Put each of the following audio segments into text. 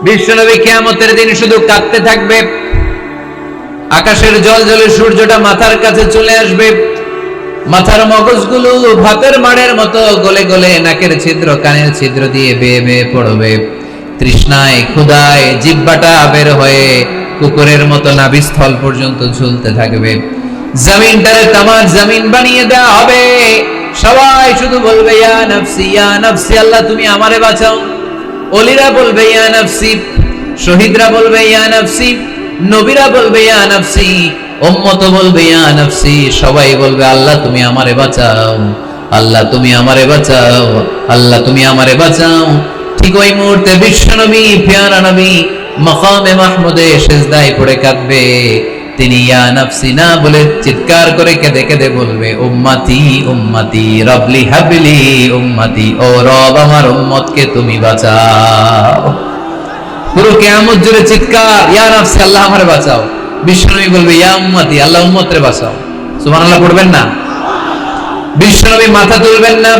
বিশ্বনবী কিয়ামতের দিন শুধু কাঁদতে থাকবে, আকাশের জল জলে সূর্যটা মাথার কাছে চলে আসবে, মাথার মগজগুলো ভাতের মাড়ের মতো গলে গলে নাকের ছিদ্র কানের ছিদ্র দিয়ে বেয়ে বেয়ে পড়বে, তৃষ্ণায় ক্ষুধায় জিহ্বাটা বের হয়ে কুকুরের মতো নাভিস্থল পর্যন্ত ঝুলতে থাকবে। জমিনটারে তামার জমিন বানিয়ে দেওয়া হবে, সবাই শুধু বলবে ইয়া নাফসি, আল্লাহ তুমি আমারে বাঁচাও। ওলিরা বলবে ইয়া নাফসি, শহীদরা বলবে ইয়া নাফসি, নবীরা বলবে ইয়া নাফসি, উম্মত বলবে ইয়া নাফসি, সবাই বলবে আল্লাহ তুমি আমারে বাঁচাও, আল্লাহ তুমি আমারে বাঁচাও, আল্লাহ তুমি আমারে বাঁচাও। ঠিক ওই মুহূর্তে বিশ্বনবী প্যারা নবী মাকামে মাহমুদে সিজদায় পড়ে কাঁদবে। তিনি ইয়া নাফসি না বলে চিৎকার করে কেঁদে কেঁদে বলবে উম্মতি উম্মতি রবলি হাবলি উম্মতি, ও রব আমার উম্মতকে তুমি বাঁচাও। পুরো কিয়ামত জুড়ে চিৎকার ইয়া নাফসি আল্লাহ আমারে বাঁচাও। বিশ্বনবী বলবে ইয়া উম্মতি আল্লাহ উম্মতরে বাঁচাও। সুবহানাল্লাহ পড়বেন না? বিশ্বনবী মাথা তুলবেন না।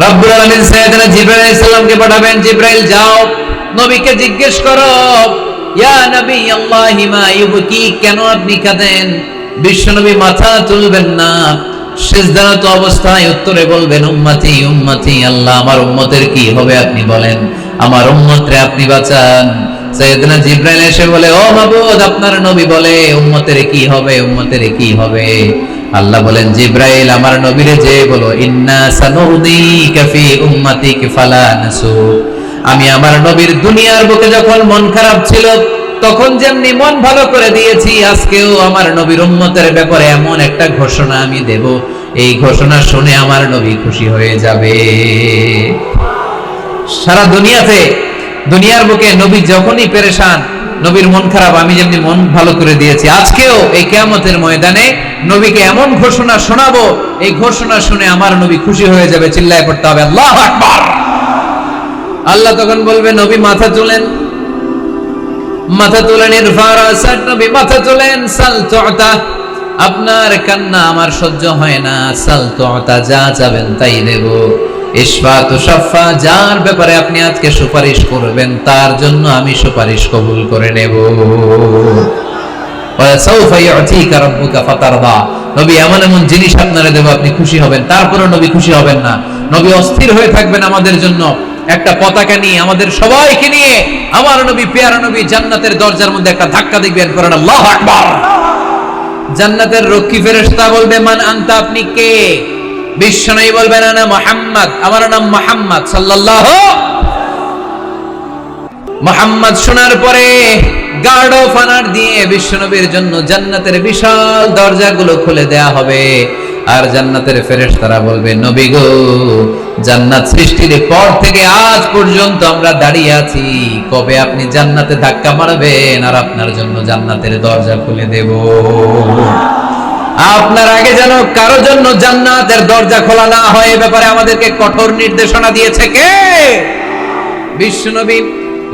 রব্বুল আলামিন সাইয়েদনা জিবরাইল আলাইহিস সালামকে পাঠাবেন, জিবরাইল যাও নবীকে জিজ্ঞেস করো ইয়া নবী আল্লাহি মা ইউবকি, কেন আপনি কাঁদেন? বিশ্বনবী মাথা তুলবেন না, সিজদারত অবস্থায় উত্তরে বলবেন উম্মতি উম্মতি, আল্লাহ আমার উম্মতের কি হবে আপনি বলেন, আমার উম্মতরে আপনি বাঁচান। সাইয়েদনা জিবরাইল এসে বলে ও মাবুদ আপনার নবী বলে উম্মতের কি হবে, উম্মতের কি হবে? আল্লাহ বলেন জিবরাইল আমার নবীরে যে বলো ইন্না সানুদিকা ফি উম্মাতিক ফালা নাসু, আমি আমার নবীর দুনিয়ার বুকে যখন মন খারাপ ছিল তখন যেমনি মন ভালো করে দিয়েছি, আজকেও আমার নবীর উম্মতের ব্যাপারে এমন একটা ঘোষণা আমি দেব, এই ঘোষণা শুনে আমার নবী খুশি হয়ে যাবে। সারা দুনিয়াতে দুনিয়ার বুকে নবী যখনই পেরেশান, নবীর মন খারাপ, আমি যেমনি মন ভালো করে দিয়েছি, আজকেও এই কিয়ামতের ময়দানে নবীকে এমন ঘোষণা শোনাবো, এই ঘোষণা শুনে আমার নবী খুশি হয়ে যাবে। চিল্লায় পড়তে হবে আল্লাহু আকবার। আল্লাহ তখন বলবে নবী মাথা তুলেন, মাথা তুলেন, ইরফা রাসাক, নবী মাথা তুলেন, সাল তুতা, আপনার কান্না আমার সহ্য হয় না, সাল তুতা, যা চাবেন তাই দেব। ইশফা তুশাফা, যার ব্যাপারে আপনি আজকে সুপারিশ করবেন তার জন্য আমি সুপারিশ কবুল করে নেব। ওয়া সাউফা ইউতিকা রাব্বুকা ফাতারদা, নবী এমন এমন জিনিস আপনারে দেব আপনি খুশি হবেন। তারপরে নবী খুশি হবেন না, নবী অস্থির হয়ে থাকবেন আমাদের জন্য একটা পতাকা নিয়ে, আমাদের সবাইকে নিয়ে আমার নবী প্যারা নবী জান্নাতের দরজার মধ্যে একটা ধাক্কা দিবেন, করেন আল্লাহু আকবার। জান্নাতের রক্ষী ফেরেশতা বলবে মান আনতা, আপনি কে? বিশ্বনবী বলবেন আনা মুহাম্মদ, আমার নাম মুহাম্মদ সাল্লাল্লাহু। মুহাম্মদ শোনার পরে গার্ড অফ অনার দিয়ে বিশ্বনবীর জন্য জান্নাতের বিশাল দরজাগুলো খুলে দেয়া হবে। আর জান্নাতের ফেরেশতারা বলবে নবী গো, জান্নাত সৃষ্টির পর থেকে আজ পর্যন্ত আমরা দাঁড়িয়ে আছি, কবে আপনি জান্নাতে ধাক্কা মারবেন আর আপনার জন্য জান্নাতের দরজা খুলে দেব। আপনার আগে যেন কারো জন্য জান্নাতের দরজা খোলা না হয়, এ ব্যাপারে আমাদেরকে কঠোর নির্দেশনা দিয়েছে কে? বিশ্বনবী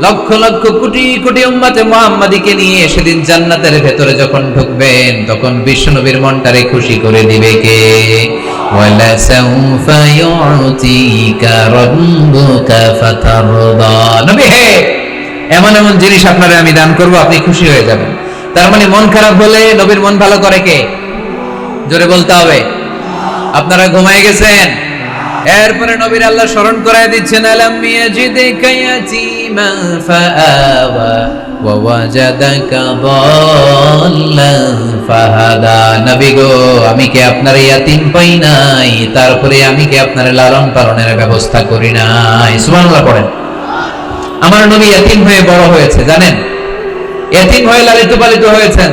লক্ষ লক্ষ কোটি কোটি উম্মতে মুহাম্মাদীকে নিয়ে সেদিন জান্নাতের ভেতরে যখন ঢুকবেন তখন বিশ্বনবীর মনটারে খুশি করে দিবে কে? ওয়ালা সাউফা ইউতিকা রাব্বুকা ফাতারদা, নবী হে এমন এমন জিনিস আপনারে আমি দান করব, আপনি খুশি হয়ে যাবেন। তার মানে মন খারাপ হলে নবীর মন ভালো করে কে? জোরে বলতে হবে। আপনারা ঘুমায় গেছেন? এরপরে নবীর আল্লাহ স্মরণ করায় দিচ্ছেন আলাম ইয়াজিদিকা ইয়াতীমান ফাআওয়া ওয়া ওয়াজাদাকা দাল্লান ফাহাদা, নবী গো আমি কি আপনার ইয়াতীম পাই নাই, তারপরে আমি কি আপনার লালন পালনের ব্যবস্থা করি নাই? সুবহানাল্লাহ পড়েন। আমার নবী ইয়াতীম হয়ে বড় হয়েছে, জানেন? ইয়াতীম হয়ে লালিত পালিত হয়েছেন।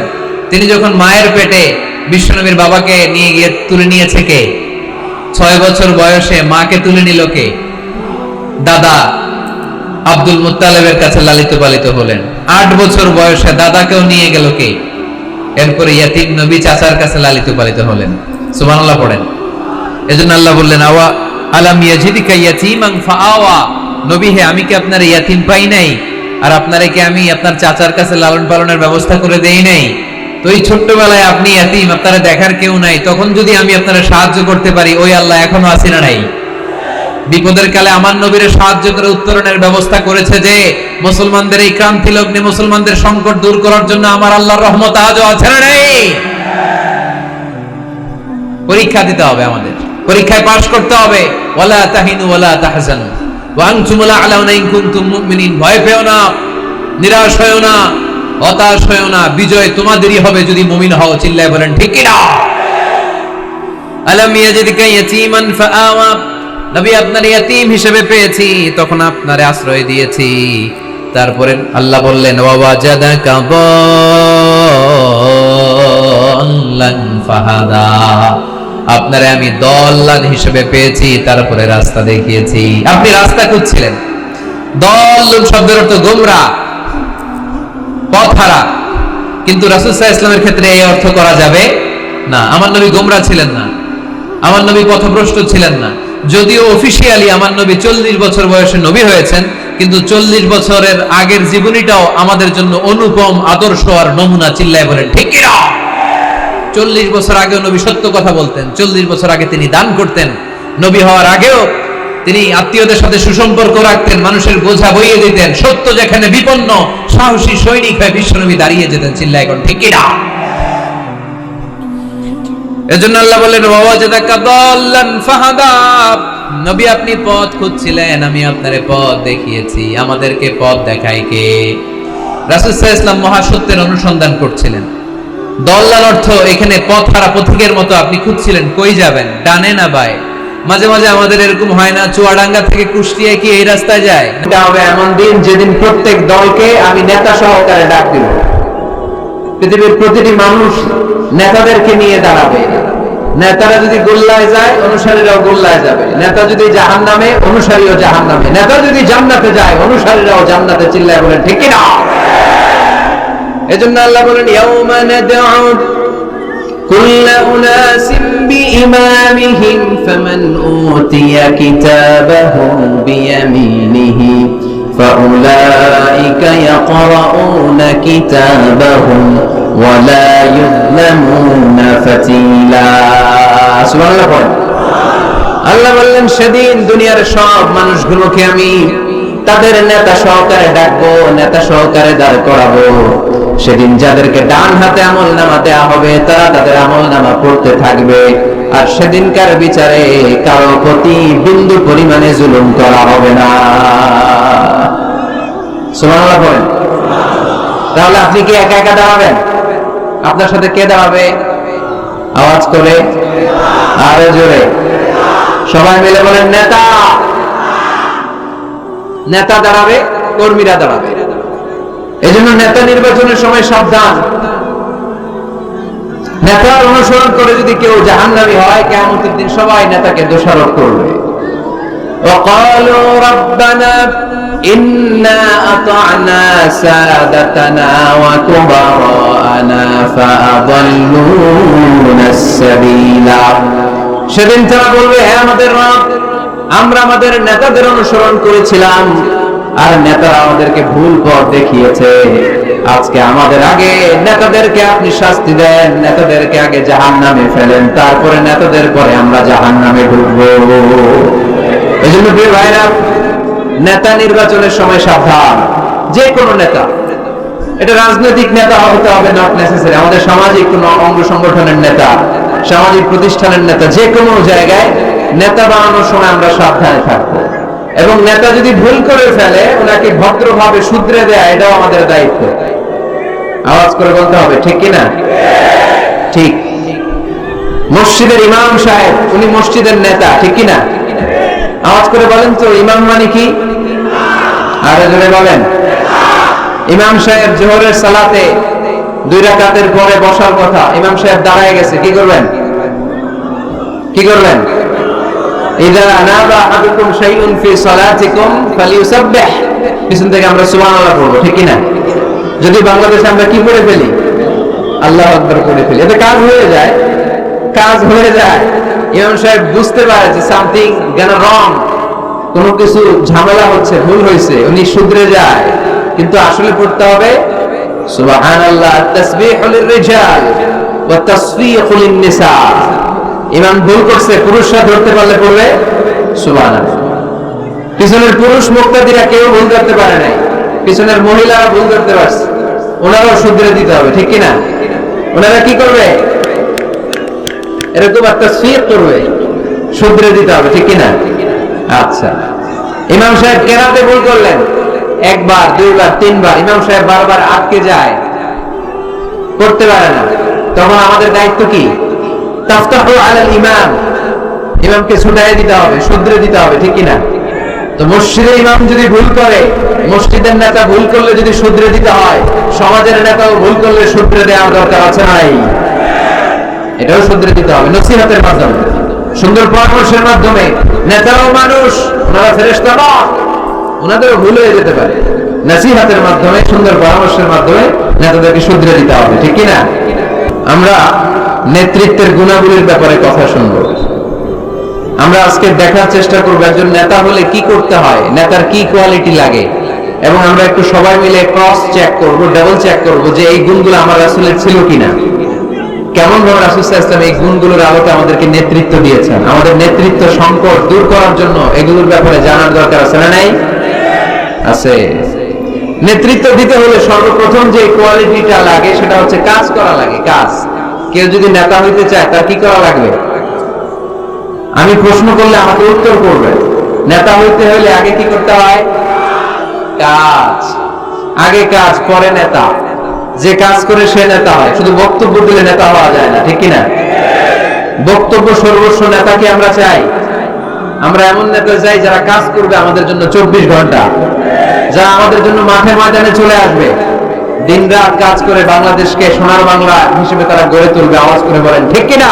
তিনি যখন মায়ের পেটে বিশ্বনবীর বাবাকে নিয়ে গিয়ে তুলে নিয়েছে কে? 6 বছর বয়সে মাকে তুলে নিল কে? দাদা আব্দুল মুত্তালিবের কাছে লালিত পালিত হলেন। 8 বছর বয়সে দাদাকেও নিয়ে গেল কে? এরপরে ইয়াতীম নবী চাচার কাছে লালিত পালিত হলেন। সুবহানাল্লাহ পড়েন। এজন্য আল্লাহ বললেন আওয়া আলাম ইয়াজিদিকা ইয়াতীমান ফাআওয়া, নবী হে আমি কি আপনার ইয়াতীম পাই নাই আর আপনারে কি আমি আপনার চাচার কাছে লালন পালনের ব্যবস্থা করে দেই নাই? তো এই ছোট্টবেলায় আপনি ইয়াতীম, আপনারা দেখার কেউ নাই, তখন যদি আমি আপনারা সাহায্য করতে পারি, ওই আল্লাহ এখনো আছে না নাই? বিপদের কালে আমার নবীর সাহায্য করে উত্তরণের ব্যবস্থা করেছে যে মুসলমানদের এই ক্রান্তি লগ্নে মুসলমানদের সংকট দূর করার জন্য আমার আল্লাহর রহমত আজও আছে না নেই? পরীক্ষা দিতে হবে, আমাদের পরীক্ষায় পাশ করতে হবে। ওয়ালা তাহিনু ওয়ালা তাহজানু ওয়া আনতুমুল আ'লাউনা ইন কুনতুম মুমিনিন। ভয় পেও না, নিরাশ হয়ো না, হতাশ হয়ো না, বিজয় তোমাদেরই হবে যদি মুমিন হও। চিল্লায় বলেন ঠিক কি না? আলাম ইয়াজিদকা ইয়াতীমান ফাআওয়া, নবী আপনার ইয়াতীম হিসেবে পেয়েছি, তখন আপনারে আশ্রয় দিয়েছি। তারপরে আল্লাহ বললেন ওয়া ওয়াজাদাকা দাল্লান ফাহাদা, আপনারে আমি দল্লান হিসেবে পেয়েছি, তারপরে রাস্তা দেখিয়েছি। আপনি রাস্তা খুঁজছিলেন। দল্লুন শব্দের অর্থ গোমরাহ, পথহারা, কিন্তু রাসূল সাল্লাল্লাহু আলাইহি ওয়াসাল্লামের ক্ষেত্রে এই অর্থ করা যাবে না। আমার নবী গোমরাহ ছিলেন না, আমার নবী পথভ্রষ্ট ছিলেন না। যদিও অফিশিয়ালি আমার নবী 40 বছর বয়সে নবী হয়েছেন, কিন্তু 40 বছরের আগের জীবনীটাও আমাদের জন্য অনুপম আদর্শ আর নমুনা। চিল্লায় বলেন ঠিক কি না? 40 বছর আগেও নবী সত্য কথা বলতেন। 40 বছর আগে তিনি দান করতেন। নবী হওয়ার আগেও তিনি আত্মীয়দের সাথে সুসম্পর্ক রাখতেন, মানুষের বোঝা বইয়ে দিতেন। সত্য যেখানে বিপন্ন, সাহসী সৈনিক হয়ে বিশ্বনবী দাঁড়িয়ে যেতেন। চিল্লায় এখন ঠিক কি না? এজন্য আল্লাহ বলেন ওয়াজাদাকা দাল্লান ফাহাদা, নবী আপনি পথ খুঁজছিলেন, আমি আপনারে পথ দেখিয়েছি। আমাদেরকে পথ দেখায় কে? রাসূল সাল্লাল্লাহু আলাইহি ওয়াসাল্লাম মহাসত্যের অনুসন্ধান করছিলেন। দল্লাল অর্থ এখানে পথহারা পথিকের মতো আপনি খুঁজছিলেন, কই যাবেন, ডানে না বায়ে? মাঝে মাঝে আমাদের এরকম হয় না, চুয়াডাঙ্গা থেকে কুষ্টিয়া কি এই রাস্তায় যায়? এটা হবে এমন দিন যেদিন প্রত্যেক দলকে আমি নেতা সহকারে ডাক দিব। পৃথিবীর প্রতিটি মানুষ নেতাদেরকে নিয়ে দাঁড়াবে। নেতারা যদি গোল্লায় যায়, অনুসারীরাও গোল্লায় যাবে। নেতা যদি জাহান্নামে, অনুসারীও জাহান্নামে। নেতা যদি জান্নাতে যায়, অনুসারীরাও জান্নাতে। চিল্লায় বলেন ঠিক কি না? এজন্য আল্লাহ বলেন ইয়াউমা নাদউ কুল্লা উনাসিম বিইমামিহিম ফামান উতিয়া কিতাবাহু বিয়ামিনিহি ফাউলাইকা ইয়াকরাউনা কিতাবাহুম ওয়া লা ইউযলামুনা ফাতিলা। সুবহানাল্লাহ পড়েন। আল্লাহ বললেন সেদিন দুনিয়ার সব মানুষগুলোকে আমি তাদের নেতা সহকারে ডাকবো, নেতা সহকারে দাঁড় করাবো। সেদিন যাদেরকে ডান হাতে আমল নামা দেয়া হবে, তারা তাদের আমল নামা পড়তে থাকবে। আর সেদিনকার বিচারে কারো প্রতি বিন্দু পরিমাণে জুলুম করা হবে না। সুবহানাল্লাহ বলেন। তাহলে আপনি কি একা একা দাঁড়াবেন? আপনার সাথে কে দাঁড়াবে? আওয়াজ করে আরো জোরে সবাই মিলে বলেন নেতা। নেতা দাঁড়াবে, কর্মীরা দাঁড়াবে। এজন্য নেতা নির্বাচনের সময় সাবধান। নেতার অনুসরণ করে যদি কেউ জাহান্নামী হয়, কিয়ামতের দিন সবাই নেতাকে দোষারোপ করবে। وقالوا ربنا إنا أطعنا سادتنا وكبراءنا فأضلونا السبيل। সেদিন তারা বলবে হে আমাদের রব, আমরা আমাদের নেতাদের অনুসরণ করেছিলাম আর নেতারা আমাদেরকে ভুল পথ দেখিয়েছে। আজকে আমাদের আগে নেতাদেরকে আপনি শাস্তি দেন, নেতাদেরকে আগে জাহান্নামে ফেলেন, তারপরে নেতাদের পরে আমরা জাহান্নামে ঢুকবো। এজন্য প্রিয় ভাইরা, নেতা নির্বাচনের সময় সাবধান। যে কোনো নেতা, এটা রাজনৈতিক নেতা হতে হবে নট নেসেসারি, আমাদের সামাজিক কোনো অঙ্গ সংগঠনের নেতা, সামাজিক প্রতিষ্ঠানের নেতা, যে কোনো জায়গায় নেতা বানানোর সময় আমরা সাবধানে থাকবো। এবং নেতা যদি ভুল করে ফেলে, ওনাকে ভদ্রভাবে শুধরে দেয়া, এটাও আমাদের দায়িত্ব। আওয়াজ করে বলতে হবে ঠিক কিনা? ঠিক। মসজিদের ইমাম সাহেব, উনি মসজিদের নেতা, ঠিক কিনা? আওয়াজ করে বলেন তো, ইমাম মানে কি? আরো জোরে বলেন। ইমাম সাহেব জোহরের সালাতে 2 রাকাতের পরে বসার কথা, ইমাম সাহেব দাঁড়ায় গেছে, কি করবেন? কি করবেন? ইযা নাবা আহাদুকুম শাইউন ফি সালাতিকুম ফালিয়ুসাব্বিহ। পিছন থেকে আমরা সুবহানাল্লাহ পড়ব, ঠিক কি না? যদি বাংলাদেশে আমরা কি পড়ে ফেলি? আল্লাহু আকবার পড়ে ফেলি, এতে কাজ হয়ে যায়। কাজ হয়ে যায়। ইমাম সাহেব বুঝতে পারে যে সামথিং গনা রং, কোনো কিছু ঝামেলা হচ্ছে, ভুল হয়েছে, উনি শুধরে যায়। কিন্তু আসলে পড়তে হবে সুবহানাল্লাহ, তাসবিহু লির-রিজাল ওয়া তাসফিহু লিন-নিসা। ইমাম ভুল করছে, পুরুষরা ধরতে পারলে পড়বে সুবহানাল্লাহ। পিছনের পুরুষ মুক্তাদিরা কেউ ভুল করতে পারে নাই, পিছনের মহিলারা ভুল করতে পারছে, ওনারাও শুধরে দিতে হবে, ঠিক কিনা? ওনারা কি করবে? এরকম একটা সুইপ করবে, শুধরে দিতে হবে, ঠিক কিনা? আচ্ছা, ইমাম সাহেব কেরাতে ভুল করলেন, একবার, দুইবার, তিনবার, ইমাম সাহেব বারবার আটকে যায়, করতে পারে না, তখন আমাদের দায়িত্ব কি? তাফতাহু আলাল ইমাম, ইমামকে ছুটাই দিতে হবে, শুধরে দিতে হবে, ঠিক কিনা? তো মসজিদে ইমাম যদি ভুল করে, মসজিদের নেতা ভুল করলে যদি শুধরে দিতে হয়, সমাজের নেতাও ভুল করলে শুধরে দেওয়ার দরকার আছে নাই? এটাও শুধরে দিতে হবে নসিহতের মাধ্যমে, সুন্দর পরামর্শের মাধ্যমে। নেতারাও মানুষ, ওনারা ফেরেশতা নয়, ওনাদেরও ভুল হয়ে যেতে পারে। নসিহতের মাধ্যমে, সুন্দর পরামর্শের মাধ্যমে নেতাদেরকে শুধরে দিতে হবে, ঠিক কিনা? আমরা নেতৃত্বের গুণাবলীর ব্যাপারে কথা শুনবো। আমরা আজকে দেখার চেষ্টা করবো একজন নেতা হলে কি করতে হয়, নেতার কি কোয়ালিটি লাগে, এবং আমরা একটু সবাই মিলে ক্রস চেক করবো, ডাবল চেক করবো যে এই গুণগুলো আমার রাসূলের ছিল কিনা, কেমন ভাবে রাসূল সাল্লাল্লাহু আলাইহি ওয়াসাল্লাম এই গুণগুলোর আলোকে আমাদেরকে নেতৃত্ব দিয়েছেন। আমাদের নেতৃত্ব সংকট দূর করার জন্য এগুলোর ব্যাপারে জানার দরকার আছে না নাই? আছে। নেতৃত্ব দিতে হলে সর্বপ্রথম যে কোয়ালিটিটা লাগে সেটা হচ্ছে কাজ করা লাগে। কাজ। কেউ যদি নেতা হইতে চায় তার কি করা লাগবে? আমি প্রশ্ন করলে আমাকে উত্তর করবে। নেতা হইতে হলে আগে কি করতে হয়? কাজ। আগে কাজ, পরে নেতা। যে কাজ করে সে নেতা হয়। শুধু বক্তব্য দিলে নেতা হওয়া যায় না, ঠিক কিনা? বক্তব্য সর্বস্ব নেতাকে আমরা চাই। আমরা এমন নেতা চাই যারা কাজ করবে আমাদের জন্য 24 ঘন্টা, যারা আমাদের জন্য মাঠে ময়দানে চলে আসবে, দিনরাত কাজ করে বাংলাদেশকে সোনার বাংলা হিসেবে তারা গড়ে তুলবে। আওয়াজ করে বলেন ঠিক কিনা?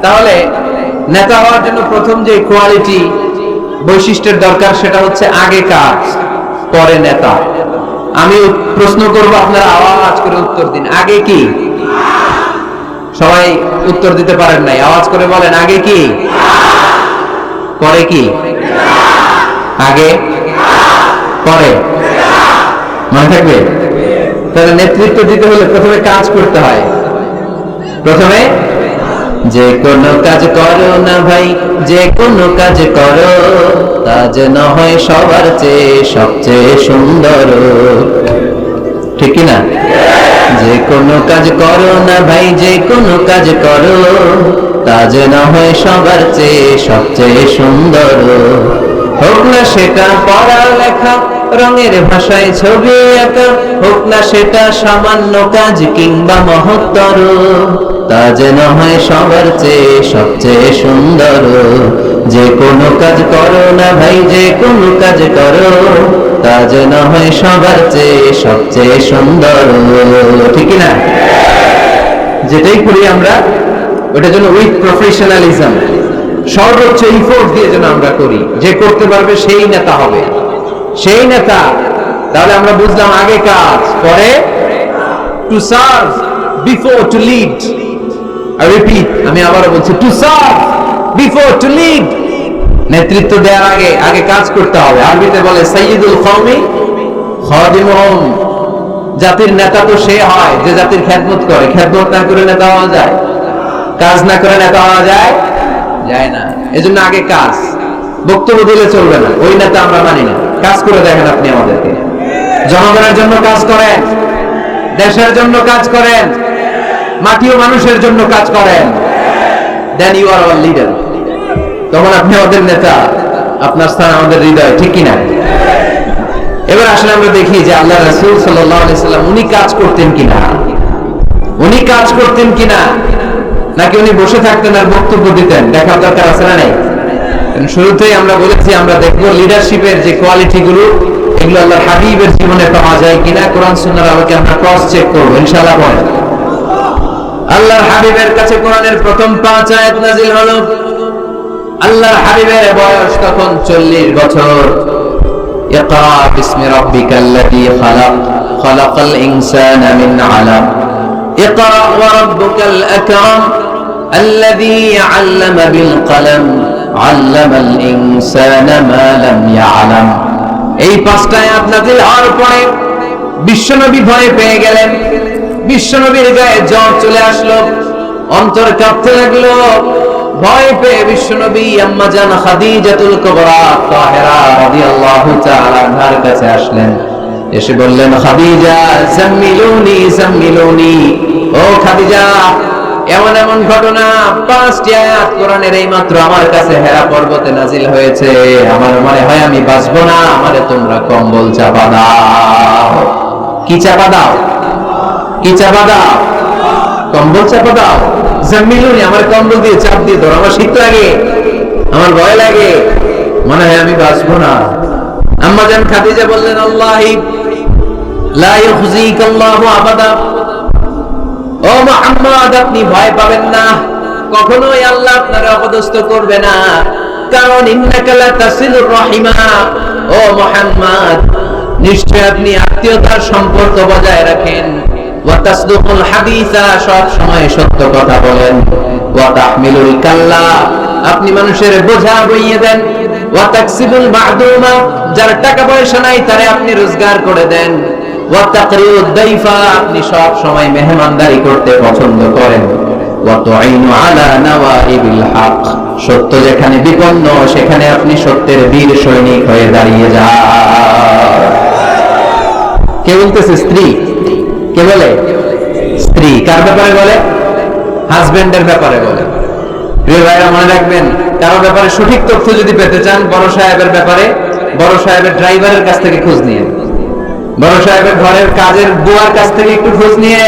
তাহলে নেতা হওয়ার জন্য প্রথম যে কোয়ালিটি, বৈশিষ্ট্যের দরকার সেটা হচ্ছে আগে কাজ, পরে নেতা। আমি প্রশ্ন করব, আপনারা আওয়াজ করে উত্তর দিন। আগে কি? সবাই উত্তর দিতে পারেন নাই, আওয়াজ করে বলেন আগে কি, পরে কি? আগে, পরে, মনে থাকবে? তাহলে নেতৃত্ব দিতে হলে প্রথমে কাজ করতে হয়। প্রথমে যে কোনো কাজ করো না ভাই, যে কোনো কাজ করো, তা যেন হয় সবার চেয়ে সবচেয়ে সুন্দর, ঠিক না? যে কোনো কাজ করো না ভাই, যে কোনো কাজ করো, তা যেন হয় সবার চেয়ে সবচেয়ে সুন্দর। হোক না সেটা পড়ালেখা, রঙের ভাষায় ছবি আঁকা, হোক না সেটা সামান্য কাজ কিংবা মহত্তর, তা যেন হয় সবার চেয়ে সবচেয়ে সুন্দর। যে কোনো কাজ করো না ভাই, যে কোনো কাজ করো, তা যেন হয় সবার চেয়ে সবচেয়ে সুন্দর, ঠিক না? যেটাই করি আমরা ওটার জন্য উইথ প্রফেশনালিজম, সর্বোচ্চ ইফোর্ট দিয়ে যেন আমরা করি। যে করতে পারবে সেই নেতা হবে, সেই নেতা। তাহলে আমরা বুঝলাম আগে কাজ, পরে to serve before to lead. আমি আবারও বলছি, to serve before to lead. নেতৃত্ব দেওয়ার আগে আগে কাজ করতে হবে। আরবিতে বলে সাইয়্যিদুল কওমি খাদিমুহুম। জাতির নেতা তো সে হয় যে জাতির খেদমত করে। খেদমত না করে নেতা হওয়া যায়? কাজ না করে নেতা হওয়া যায়? যায় না। এজন্য আগে কাজ। বক্তব্য দিলে চলবে না, ওই নেতা আমরা মানি না। কাজ করে দেখেন আপনি আমাদেরকে। জনগণের জন্য কাজ করেন, দেশের জন্য কাজ করেন, মাটি ও মানুষের জন্য কাজ করেন, then you are our leader. তখন আপনি আমাদের নেতা, আপনার স্থান আমাদের হৃদয়, ঠিক কিনা? এবার আসলে আমরা দেখি যে আল্লাহ রাসূল সাল্লাল্লাহু আলাইহি সাল্লাম উনি কাজ করতেন কিনা, উনি কাজ করতেন কিনা, নাকি উনি বসে থাকতেন আর বক্তব্য দিতেন? দেখার দরকার আছে না নাই? শুরুতেই আমরা বলেছি আমরা দেখবো লিডারশিপের যে কোয়ালিটি গুলো, এগুলো আল্লাহর হাবিবের জীবনে পাওয়া যায় কিনা কোরআন সুন্নাহর আলোকে আমরা ক্রস চেক করবো ইনশাআল্লাহ। বলেন, আল্লাহর হাবিবের কাছে কোরআনের প্রথম 5 আয়াত নাযিল হলো। আল্লাহর হাবিবের বয়স তখন 40 বছর। ইকরা বিসমি রাব্বিকাল্লাযী খালাক, খালাকাল ইনসানা মিন আলাক, ইকরা ওয়া রাব্বুকাল আকরাম, আল্লাযী আল্লামা বিল কলম, আল্লামাল ইনসানা মা লাম ইয়ালাম। এই 5টা আয়াত নাযিল হওয়ার পরে বিশ্বনবী ভয় পেয়ে গেলেন। বিশ্বনবীর গায়ে জ্বর চলে আসলো, অন্তর কাঁপতে লাগলো। ভয় পেয়ে বিশ্বনবী আম্মা জান খাদিজাতুল কুবরা তাহেরা রাদিয়াল্লাহু তাআলা আনহার কাছে আসলেন, এসে বললেন, খাদিজা জাম্মিলুনি জাম্মিলুনি, ও খাদিজা, এমন এমন ঘটনা 5টি আয়াত কোরআনের এইমাত্র আমার কাছে হেরা পর্বতে নাজিল হয়েছে, আমার মনে হয় আমি বাঁচবো না, আমারে তোমরা কম্বল চাপা দাও। কি চাপা দাও? কি চাপা দাও? কম্বল চাপা দাও। জাম্মিলুনি, আমার কম্বল দিয়ে চাপ দিয়ে ধরো, আমার শীত লাগে, আমার ভয় লাগে, মনে হয় আমি বাঁচবো না। আম্মা জান খাদিজা বললেন, আল্লাহি লা ইউখজিকাল্লাহু আবাদা, ও মুহাম্মদ, আপনি ভয় পাবেন না, কখনোই আল্লাহ আপনাকে অপদস্থ করবে না, কারণ ইন্নাকা লা তাসিলুর রাহিমা, ও মুহাম্মদ, নিশ্চয় আপনি আত্মীয়তার সম্পর্ক বজায় রাখেন, ওয়া তাসদুকুল হাদিসা, সব সময় সত্য কথা বলেন, ওয়া তাহমিলুল কাল্লা, আপনি মানুষের বোঝা বইয়ে দেন, ওয়া তাকসিবুল মা'দুমা, যার টাকা পয়সা নাই তারে আপনি রোজগার করে দেন, ওয়া তাকরিউদ দাইফা, আপনি সব সময় মেহমানদারি করতে পছন্দ করেন, ওয়া তুঈনু আলা নাওয়াইবিল হক, সত্য যেখানে বিপন্ন সেখানে আপনি সত্যের বীর সৈনিক হয়ে দাঁড়িয়ে যান। কে বলতেছে? স্ত্রী। কে বলে? স্ত্রী। কার ব্যাপারে বলে? হাজবেন্ডের ব্যাপারে বলে। প্রিয় ভাইরা, মনে রাখবেন, কারো ব্যাপারে সঠিক তথ্য যদি পেতে চান, বড় সাহেবের ব্যাপারে বড় সাহেবের ড্রাইভারের কাছ থেকে খোঁজ নিয়ে, বড় সাহেবের ঘরের কাজের বুয়ার কাছ থেকে একটু খোঁজ নিয়ে,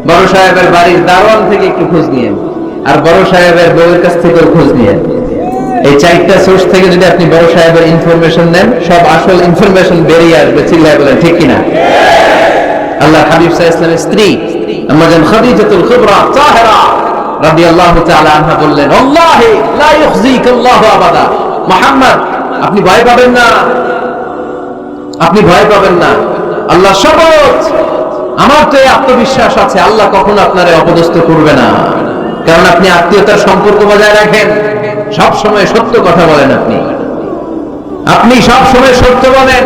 বড় সাহেবের বাড়ির দারোয়ান থেকে একটু খোঁজ নিয়ে, আর বড় সাহেবের বউয়ের কাছ থেকে খোঁজ নিয়ে। এই 4টা সোর্স থেকে যদি আপনি বড় সাহেবের ইনফরমেশন নেন, সব আসল ইনফরমেশন বেরিয়ে আসবে। চিল্লায় বলেন ঠিক কিনা? আল্লাহ হাবিব সাল্লাল্লাহু আলাইহি ওয়াসাল্লামের স্ত্রী আম্মা জান খাদিজাতুল কুবরা তাহেরা রাদিয়াল্লাহু তাআলা আনহা বললেন, আল্লাহি লা ইউখজিকাল্লাহু আবাদা, মুহাম্মদ, আপনি ভয় পাবেন না, আপনি ভয় পাবেন না, আল্লাহ শপথ, আমার তো এই আত্মবিশ্বাস আছে, আল্লাহ কখনো আপনারে অপদস্থ করবে না, কারণ আপনি আত্মীয়তার সম্পর্ক বজায় রাখেন, সব সময় সত্য কথা বলেন, আপনি সব সময় সত্য বলেন,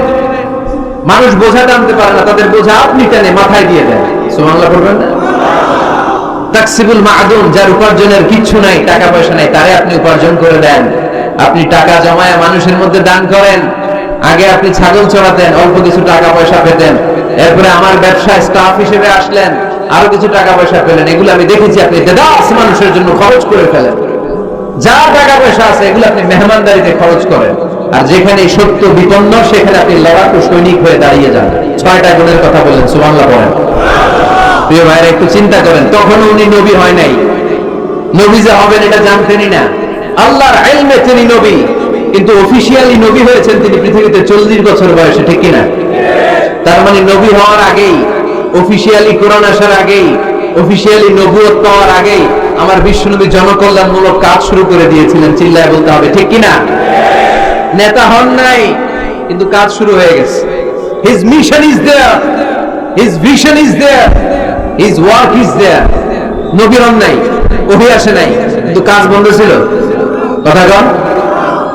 মানুষ বোঝা টানতে পারে না, তাদের বোঝা আপনি টেনে মাথায় দিয়ে দেন। সুবহানাল্লাহ বলবেন না? তাকসিবুল মা'দুম, যার উপার্জনের কিচ্ছু নাই, টাকা পয়সা নাই, তারে আপনি উপার্জন করে দেন। আপনি টাকা জমায় মানুষের মধ্যে দান করেন। আগে আপনি ছাগল চড়াতেন, অল্প কিছু টাকা পয়সা পেতেন, এরপরে আমার ব্যবসায় স্টাফ হিসেবে আসলেন, আরো কিছু টাকা পয়সা পেলেন, এগুলো আমি দেখেছি আপনি দেদাস মানুষের জন্য খরচ করে ফেলেন। যা টাকা পয়সা আছে এগুলো আপনি মেহমানদারিতে খরচ করেন, আর যেখানে সত্য বিপন্ন সেখানে আপনি লড়াকু সৈনিক হয়ে দাঁড়িয়ে যান। 6টা গুণের কথা বললেন, সুবহানাল্লাহ বলেন। প্রিয় ভাইরা, একটু চিন্তা করেন, তখন উনি নবী হয় নাই, নবী যে হবেন এটা জানতেনই না, আল্লাহর ইলমে তিনি নবী, কিন্তু অফিশিয়ালি নবী হয়েছেন তিনি পৃথিবীতে 40 বছর বয়সে, ঠিক কিনা? তার মানে নবী হওয়ার আগেই, অফিশিয়ালি কোরআন আসার আগেই, অফিশিয়ালি নবুয়ত পাওয়ার আগেই আমার বিশ্বনবী জনকল্যাণমূলক কাজ শুরু করে দিয়েছিলেন। চিল্লায় বলতে হবে ঠিক কিনা? নেতা হন নাই, কিন্তু কাজ শুরু হয়ে গেছে। His mission is there, his vision is there, his work is there. নবী হন নাই, ওহী আসে নাই, কিন্তু কাজ বন্ধ ছিল। কথা কন,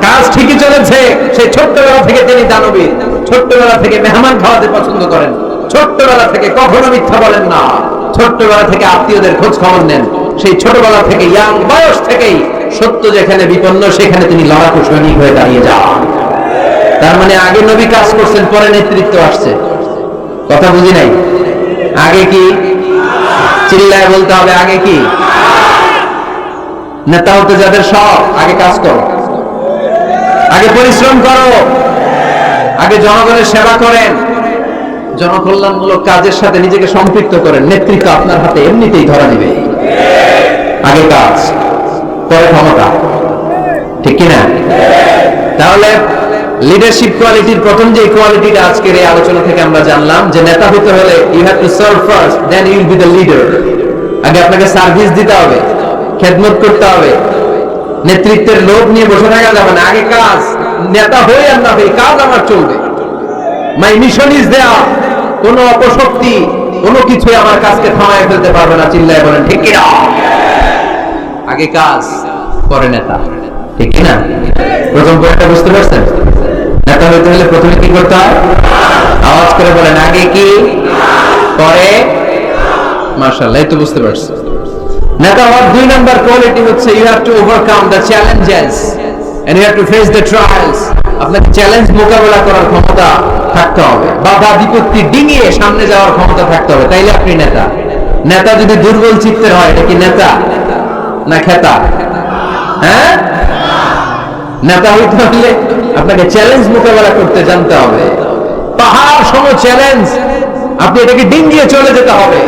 কাজ ঠিকই চলেছে। সেই ছোট্টবেলা থেকে তিনি দানবী, ছোট্টবেলা থেকে মেহমান খাওয়াতে পছন্দ করেন, ছোট্টবেলা থেকে কখনো মিথ্যা বলেন না, ছোট্টবেলা থেকে আত্মীয়দের খোঁজ খবর নেন, সেই ছোটবেলা থেকে ইয়াং বয়স থেকেই সত্য যেখানে বিপন্ন সেখানে তিনি লড়াকু সৈনিক হয়ে দাঁড়িয়ে যান। তার মানে আগে নবী কাজ করছেন, পরে নেতৃত্ব আসছে। কথা বুঝি নাই? আগে কি? চিল্লায় বলতে হবে, আগে কি? নেতা হতে যাদের সব, আগে কাজ করো, আগে পরিশ্রম করো, আগে জনগণের সেবা করেন, জনকল্যাণমূলক কাজের সাথে নিজেকে সম্পৃক্ত করেন, নেতৃত্ব আপনার হাতে এমনিতেই ধরা দিবে। আগে কাজ, পরে ক্ষমতা, ঠিক কিনা? তাহলে লিডারশিপ কোয়ালিটির প্রথম যে কোয়ালিটিটা আজকের এই আলোচনা থেকে আমরা জানলাম, যে নেতা হতে হলে you have to serve first, then you will be the leader. আগে আপনাকে সার্ভিস দিতে হবে, খেদমত করতে হবে, নেতৃত্বের লোভ নিয়ে বসে থাকা যাবে না। আগে কাজ, নেতা হই আর না হই, কাজ আমার চলবে। মাই মিশন ইজ দেয়ার, কোন অপশক্তি, কোনো কিছুই আমার কাজকে থামায় ফেলতে পারবে না। চিল্লায় বলেন ঠিক কিনা? আগে কাজ, পরে নেতা, ঠিক কিনা? প্রথম পয়েন্টটা বুঝতে পারছেন? নেতা হইতে হলে প্রথমে কি করতে হয়? আওয়াজ করে বলেন, আগে কি, পরে। মাশাআল্লাহ, এই তো বুঝতে পারছেন। নেতা হওয়ার 2 নাম্বার কোয়ালিটি হচ্ছে you have to overcome the challenges and you have to face the trials. আপনাকে চ্যালেঞ্জ মোকাবেলা করার ক্ষমতা থাকতে হবে, বাধা বিপত্তি ডিঙিয়ে সামনে যাওয়ার ক্ষমতা থাকতে হবে, তাইলে আপনি নেতা। নেতা যদি দুর্বল চিত্তের হয়, এটা কি নেতা না খেতা? হ্যাঁ, নেতা হইতে হলে আপনাকে চ্যালেঞ্জ মোকাবেলা করতে জানতে হবে। পাহাড় সম চ্যালেঞ্জ, আপনি এটাকে ডিঙ্গিয়ে চলে যেতে হবে।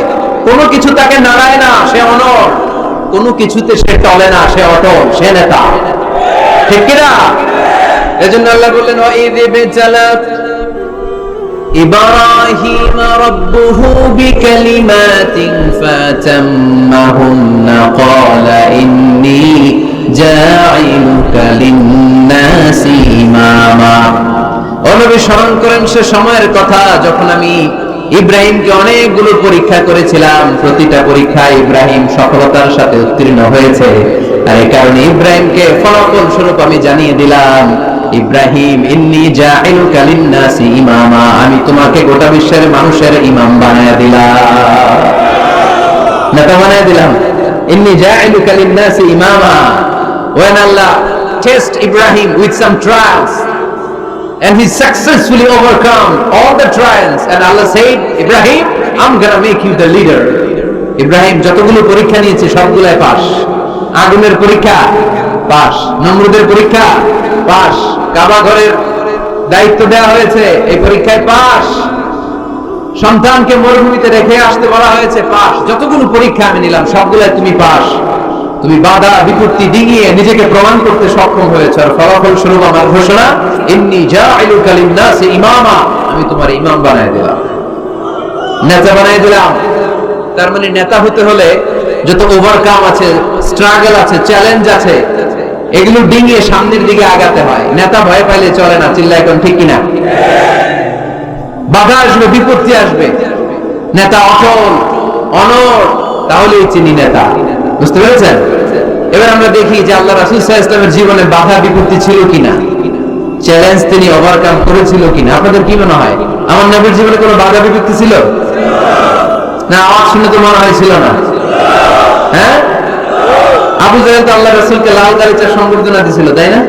কোনো কিছু তাকে নাড়ায় না, সে অনড়। কোনো কিছুতে সে টলে না, সে অটল, সে নেতা। ঠিক কিনা? এজন্য আল্লাহ বললেন ওয়াইদ বিজালাত ইব্রাহিম রাব্বুহু বিকালিমাতিন ফাতাম্মাহুন্না ক্বালা ইন্নী জাঈলুকা লিন-নাসি ইমামা। ও নবী, স্মরণ করেন সে সময়ের কথা যখন আমি ইব্রাহিমকে অনেকগুলো পরীক্ষা করেছিলাম। প্রতিটা পরীক্ষায় ইব্রাহিম সফলতার সাথে উত্তীর্ণ হয়েছে। আর এই কারণে ইব্রাহিমকে ফলাফল স্বরূপ আমি জানিয়ে দিলাম, ইব্রাহিম ইন্নী জাঈলুকা লিন-নাসি ইমামা, আমি তোমাকে গোটা বিশ্বের মানুষের ইমাম বানায়া দিলাম, নেতা বানায়া দিলাম। ইন্নী জাঈলুকা লিন-নাসি ইমামা। When Allah test Ibrahim with some trials and he successfully overcome all the trials, and Allah said, Ibrahim, I'm gonna make you the leader. Ibrahim যতগুলো পরীক্ষা নিয়েছে সবগুলাই পাস। আগুনের পরীক্ষা পাস, নমরুদের পরীক্ষা পাস, কাবা ঘরের দায়িত্ব দেওয়া হয়েছে, এই পরীক্ষায় পাস। সন্তানকে মরুভূমিতে রেখে আসতে বলা হয়েছে, পাস। যতগুলো পরীক্ষা আমি নিলাম সবগুলাই তুমি পাস। তুমি বাধা বিপত্তি ডিঙিয়ে নিজেকে প্রমাণ করতে সক্ষম হয়েছে। আর ফলাফল স্বরূপ আমার ঘোষণা, ইন্নী জাঈলুকা লিন-নাসি ইমামা, আমি তোমার ইমাম বানায় দিলাম, নেতা বানায় দিলাম। তার মানে নেতা হতে হলে যত ওভারকাম আছে, স্ট্রাগল আছে, চ্যালেঞ্জ আছে, এগুলো ডিঙিয়ে সামনের দিকে আগাতে হয়। নেতা ভয় পাইলে চলে না, চিল্লায় এখন ঠিক কিনা? বাধা আসবে, বিপত্তি আসবে, নেতা অটল অনড়, তাহলেই চিনি নেতা। বুঝতে পেরেছেন? এবার আমরা দেখি যে আল্লাহ রাসূল সাল্লাল্লাহু আলাইহি ওয়াসাল্লামের জীবনে বাধা বিপত্তি ছিল কিনা, চ্যালেঞ্জ তিনি ওভারকাম করেছিল কিনা। আপনাদের কি মনে হয়, আমার নবীর জীবনে কোনো বাধা বিপত্তি ছিল না? আওয়াজ শুনে তো মনে হয় ছিল না। হ্যাঁ, আবু জাহেল তো আল্লাহ রাসূলকে লাল গালিচার সংবর্ধনা দিছিল, তাই না?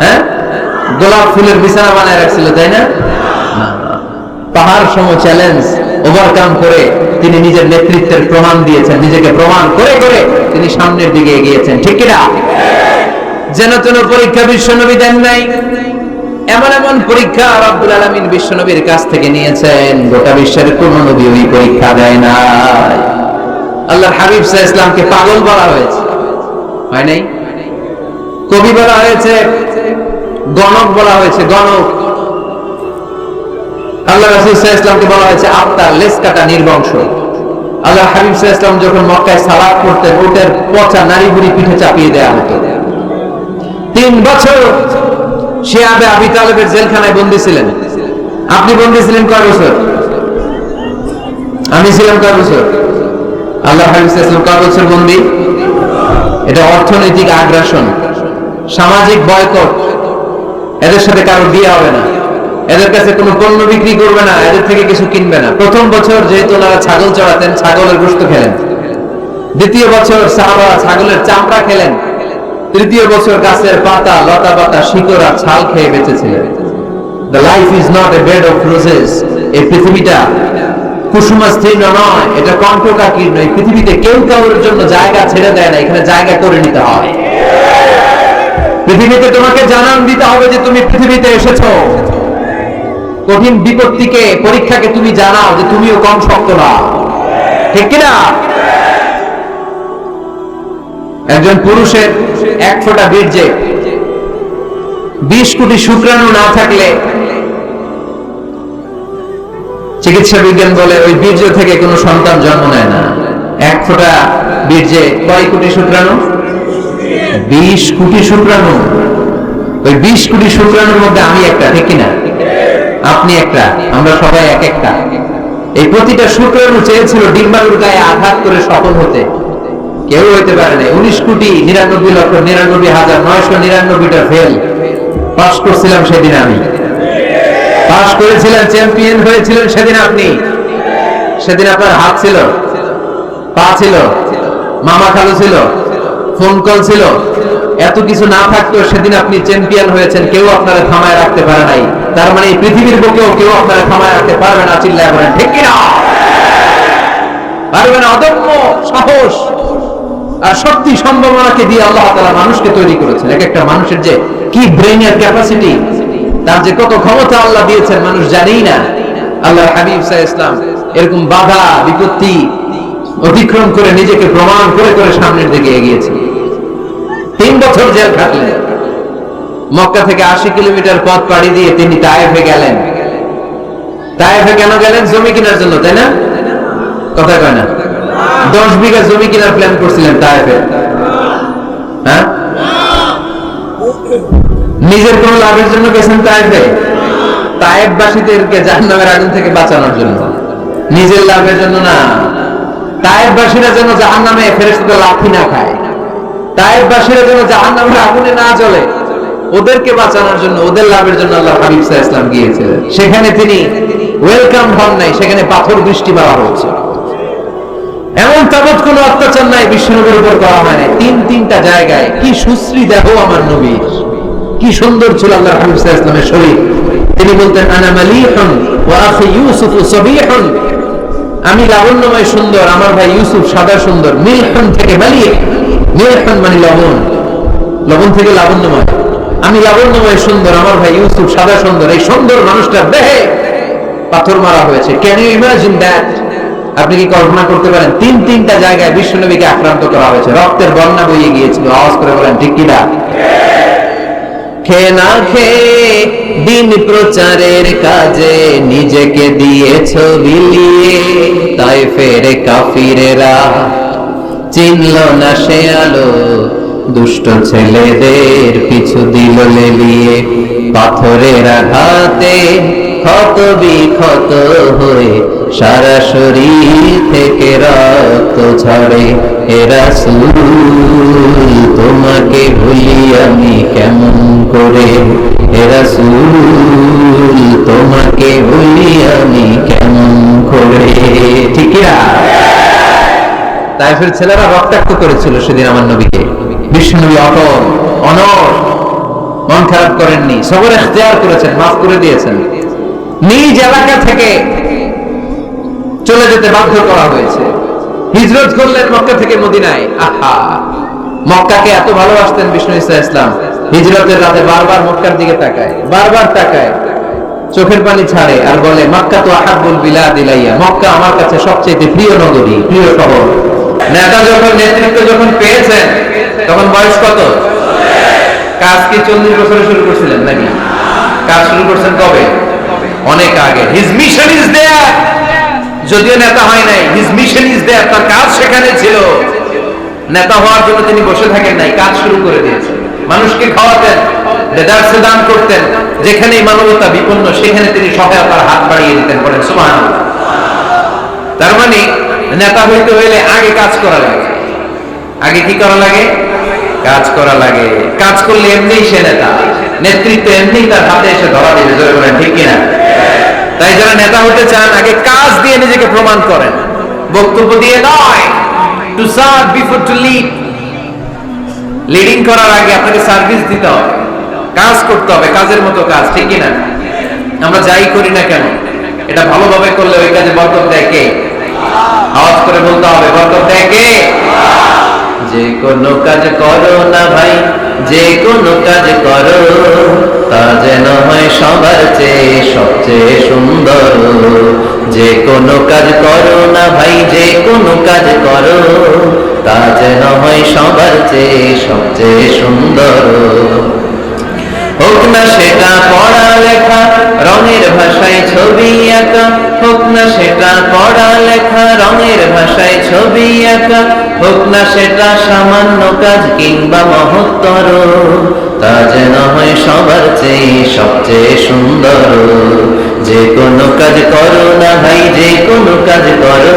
হ্যাঁ, গোলাপ ফুলের বিছানা বানায় রাখছিল, তাই না? পাহাড় সম চ্যালেঞ্জ ওভারকাম করে তিনি নিজের নেতৃত্বের প্রমাণ দিয়েছেন, নিজেকে প্রমাণ করে করে তিনি সামনের দিকে এগিয়েছেন। ঠিক কিনা? যেন তেন পরীক্ষা বিশ্বনবী দেন নাই, এমন এমন পরীক্ষা রব্বুল আলামিন বিশ্বনবীর কাছ থেকে নিয়েছেন, গোটা বিশ্বের কোন নবী ওই পরীক্ষা দেয় নাই। আল্লাহর হাবিব সাল্লাল্লাহু আলাইহি ওয়াসাল্লামকে পাগল বলা হয়েছে, হয় নাই? কবি বলা হয়েছে, গণক বলা হয়েছে, গণক। আল্লাহ রাসূল সাল্লাল্লাহু আলাইহি ওয়াসাল্লামকে বলা হয়েছে আত্মার লেজ কাটা নির্বংশ। আল্লাহ হাবিব সাল্লাল্লাহু আলাইহি ওয়াসাল্লাম যখন মক্কায় সালাত করতেন, উটের পচা নারী বুড়ি পিঠে চাপিয়ে দেয়া হতো। 3 বছর সে আবি তালেবের জেলখানায় বন্দী ছিলেন। আপনি বন্দী ছিলেন কয় বছর? আমি ছিলাম কয় বছর? আল্লাহ হাবিব সাল্লাল্লাহু আলাইহি ওয়াসাল্লাম কয় বছর বন্দী? এটা অর্থনৈতিক আগ্রাসন, সামাজিক বয়কট। এদের সাথে কারো বিয়ে হবে না, এদের কাছে কোনো পণ্য বিক্রি করবে না, এদের থেকে কিছু কিনবে না। প্রথম বছর যেহেতু ওনারা ছাগল চড়াতেন, ছাগলের গোশত খেলেন। দ্বিতীয় বছর সাহাবারা ছাগলের চামড়া খেলেন। তৃতীয় বছর গাছের পাতা, লতা পাতা, শিকড় আর ছাল খেয়ে বেঁচেছিলেন। The life is not a bed of roses. এই পৃথিবীটা কুসুমাস্তীর্ণ নয়, এটা কণ্টকাকীর্ণ। এই পৃথিবীতে কেউ কারোর জন্য জায়গা ছেড়ে দেয় না, এখানে জায়গা করে নিতে হয়। পৃথিবীতে তোমাকে জানান দিতে হবে যে তুমি পৃথিবীতে এসেছো। কঠিন বিপত্তিকে, পরীক্ষাকে তুমি জানাও যে তুমিও কম শক্ত না। ঠিক কিনা? একজন পুরুষের 1 ফোঁটা বীর্যে 20 কোটি শুক্রাণু না থাকলে চিকিৎসা বিজ্ঞান বলে ওই বীর্য থেকে কোনো সন্তান জন্ম নেয় না। 1 ফোঁটা বীর্যে কয় কোটি শুক্রাণু? 20 কোটি শুক্রাণু। ওই 20 কোটি শুক্রাণুর মধ্যে আমি একটা, ঠিক কিনা? আপনি একটা, আমরা সবাই এক একটা। এই প্রতিটা শুক্রাণু চেয়েছিল ডিম্বাণুর গায়ে আঘাত করে সফল হতে, কেউ হইতে পারে না। 19,99,999টা ফেল। পাস করছিলাম সেদিন আমি, পাস করেছিলেন, চ্যাম্পিয়ন হয়েছিলেন সেদিন আপনি। সেদিন আপনার হাত ছিল, পা ছিল, মামা খালু ছিল, ফোন কল ছিল, এত কিছু না থাকতো সেদিন আপনি চ্যাম্পিয়ন হয়েছেন, কেউ আপনারা থামায় রাখতে পারে নাই। তার মানে এই পৃথিবীর বুকেও কেউ আপনারা থামায় রাখতে পারবে না। চিল্লায় বলেন ঠিক কিনা? পারবে না। অদম্য সাহস আর শক্তি সম্ভাবনাকে দিয়ে আল্লাহ তাআলা মানুষকে তৈরি করেছেন। এক একটা মানুষের যে কি ব্রেইনের ক্যাপাসিটি, তার যে কত ক্ষমতা আল্লাহ দিয়েছেন মানুষ জানেই না। আল্লাহর হাবিব সাল্লাল্লাহু আলাইহি ওয়াসাল্লাম এরকম বাধা বিপত্তি অতিক্রম করে নিজেকে প্রমাণ করে করে সামনের দিকে এগিয়েছেন। 3 বছর জেল খাটলেন। মক্কা থেকে 80 কিলোমিটার পথ পাড়ি দিয়ে তিনি তায়েফে গেলেন। তায়েফে কেন গেলেন? জমি কেনার জন্য, তাই না? কথা কয় না? 10 বিঘা জমি কেনার প্ল্যান করছিলেন তায়েফে। হ্যাঁ, নিজের কোন লাভের জন্য গেছেন তায়েফে? তায়েফবাসীদেরকে জাহান্নামের আগুন থেকে বাঁচানোর জন্য, নিজের লাভের জন্য না। তায়েফবাসীরা যেন জাহান্নামে ফেরেশতারা লাথি না খায়, তায়েফবাসীরা যেন জাহান্নামের আগুনে না জ্বলে, ওদেরকে বাঁচানোর জন্য, ওদের লাভের জন্য আল্লাহ হাবিব সাল্লাল্লাহু আলাইহি ওয়াসাল্লাম গিয়েছিলেন। সেখানে তিনি ওয়েলকাম হন নাই, সেখানে পাথর বৃষ্টি মারা হচ্ছে। এমন তাবৎ কোন অত্যাচার নাই বিশ্বনবীর উপর করা হয় নাই। 3টা জায়গায় কি সুশ্রী দেহ আমার নবীর, কি সুন্দর ছিল আল্লাহ হাবিব সাল্লাল্লাহু আলাইহি ওয়াসাল্লামের শরীর। তিনি বলতেন আনা মালিহুন ওয়া আখি ইউসুফ সবিহুন, আমি লাবণ্যময় সুন্দর, আমার ভাই ইউসুফ সাদা সুন্দর। মিলহুন থেকে মালিহ, মিলহুন মানে লবণ, লবণ থেকে লাবণ্যময়। আমি লাবণ্যময় সুন্দর, আমার ভাই ইউসুফ সাদা সুন্দর। এই সুন্দর মানুষটার দেহে পাথর মারা হয়েছে। Can you imagine that? আপনি কি কল্পনা করতে পারেন? 3টা জায়গায় বিশ্বনবীকে আক্রান্ত করা হয়েছে, রক্তের বন্যা বইয়ে গিয়েছিল। আওয়াজ করে বলেন ঠিক কিনা? খেয়ে না খেয়ে দিন প্রচারের কাজে নিজেকে দিয়েছ বিলিয়ে, তায়েফের কাফিরেরা চিনল না সে আলো, দুষ্ট ছেলেদের পিছু দিল লেলিয়ে। পাথরের আঘাতে ক্ষত বিক্ষত হয়ে সারা শরীর থেকে রক্ত ঝরে। হে রাসূল তোমাকে ভুলি আমি কেমন করে, হে রাসূল তোমাকে ভুলি আমি কেমন করে। ঠিক না? তায়েফের ছেলেরা রক্তাক্ত করেছিল সেদিন আমার নবীকে। বিশ্বনবী অটল অনড়, মন খারাপ করেননি, সবর ইখতিয়ার করেছেন, মাফ করে দিয়েছেন। নিজ এলাকা থেকে চলে যেতে বাধ্য করা হয়েছে, হিজরত করলেন মক্কা থেকে মদিনায়। আহা, মক্কাকে এত ভালোবাসতেন বিষ্ণু ইসলাম, হিজরতের রাতে বারবার মক্কার দিকে তাকায়, বারবার তাকায়, চোখের পানি ছাড়ে আর বলে মক্কা তো আহাব্বুল বিলাদ ইলাইয়া, মক্কা আমার কাছে সবচেয়ে প্রিয় নগরী, প্রিয় শহর। নেতা যখন নেতৃত্ব যখন পেয়েছেন তখন বয়স কত? কাজ কি 40 বছরে শুরু করছিলেন নাকি? কাজ শুরু করছেন কবে? অনেক আগে। হিজ মিশন ইজ দেয়ার, যদিও নেতা হয় নাই, হিজ মিশন ইজ দেয়ার, তার কাজ সেখানে ছিল। নেতা হওয়ার জন্য তিনি বসে থাকেন নাই, কাজ শুরু করে দিয়েছেন। মানুষকে খাওয়াতেন, দেদারসে দান করতেন, যেখানেই মানবতা বিপন্ন সেখানে তিনি সহায়তার হাত বাড়িয়ে দিতেন। বলেন সুবহানাল্লাহ। তার মানে নেতা হইতে হইলে আগে কাজ করা লাগে। আগে কি করা লাগে? কাজ করা লাগে। কাজ করলে এমনিই সে নেতা, নেতৃত্ব এমনিই তার হাতে এসে ধরা দেবে। জোরে বলেন ঠিক কিনা? তাই যারা নেতা হতে চান আগে কাজ দিয়ে নিজেকে প্রমাণ করেন, বক্তব্য দিয়ে নয়। To serve before to lead. Leading করার আগে আপনাকে সার্ভিস দিতে হবে, কাজ করতে হবে, কাজের মতো কাজ। ঠিক কিনা? আমরা যাই করি না কেন এটা ভালোভাবে করলে ওই কাজে বরকত দেয় কে? আওয়াজ করে বলতে হবে, বরকত দেয় কে? যে কোনো কাজ করো না ভাই, যে কোনো কাজ করো, তা যেন হয় সবার চেয়ে সবচেয়ে সুন্দর। যে কোনো কাজ করো না ভাই, যে কোনো কাজ করো, তা যেন হয় সবার চেয়ে সবচেয়ে সুন্দর। হোক না সেটা পড়ালেখা, রঙের ভাষায় ছবি আঁকা, হোক না সেটা পড়ালেখা, রঙের ভাষায় ছবি আঁকা, হোক না সেটা সামান্য কাজ কিংবা মহত্তর, তা যেন হয় সবার চেয়ে সবচেয়ে সুন্দর। যে কোনো কাজ করো না ভাই, যে কোনো কাজ করো,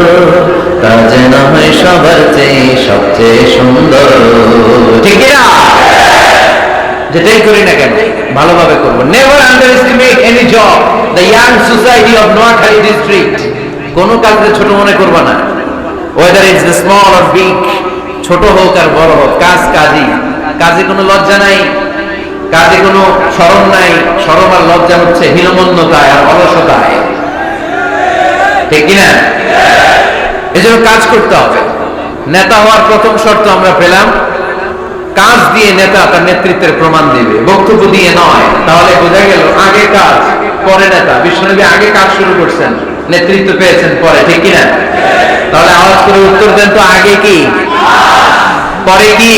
তা যেন হয় সবার চেয়ে সবচেয়ে সুন্দর। ঠিক না? যেটাই করি না কেন ভালোভাবে করবো। Never underestimate any job. The young society of Noakhali district, কোন কাজকে ছোট মনে করবা না, whether it's the small or big. ছোট হোক আর বড় হোক, কাজ কাজই, কাজে কোনো লজ্জা নাই, কাজে কোনো শরম নাই। শরম আর লজ্জা হচ্ছে হীনমন্যতায় আর অলসতায়, ঠিক কিনা? এজন্য কাজ করতে হবে। নেতা হওয়ার প্রথম শর্ত আমরা পেলাম, কাজ দিয়ে নেতা তার নেতৃত্বের প্রমাণ দিবে, বক্তব্য দিয়ে নয়। তাহলে বোঝা গেল আগে কাজ পরে নেতা। বিশ্বনবী আগে কাজ শুরু করছেন, নেতৃত্ব পেয়েছেন পরে, ঠিক কিনা? তাহলে আওয়াজ করে উত্তর দেন তো, আগে কি পরে কি?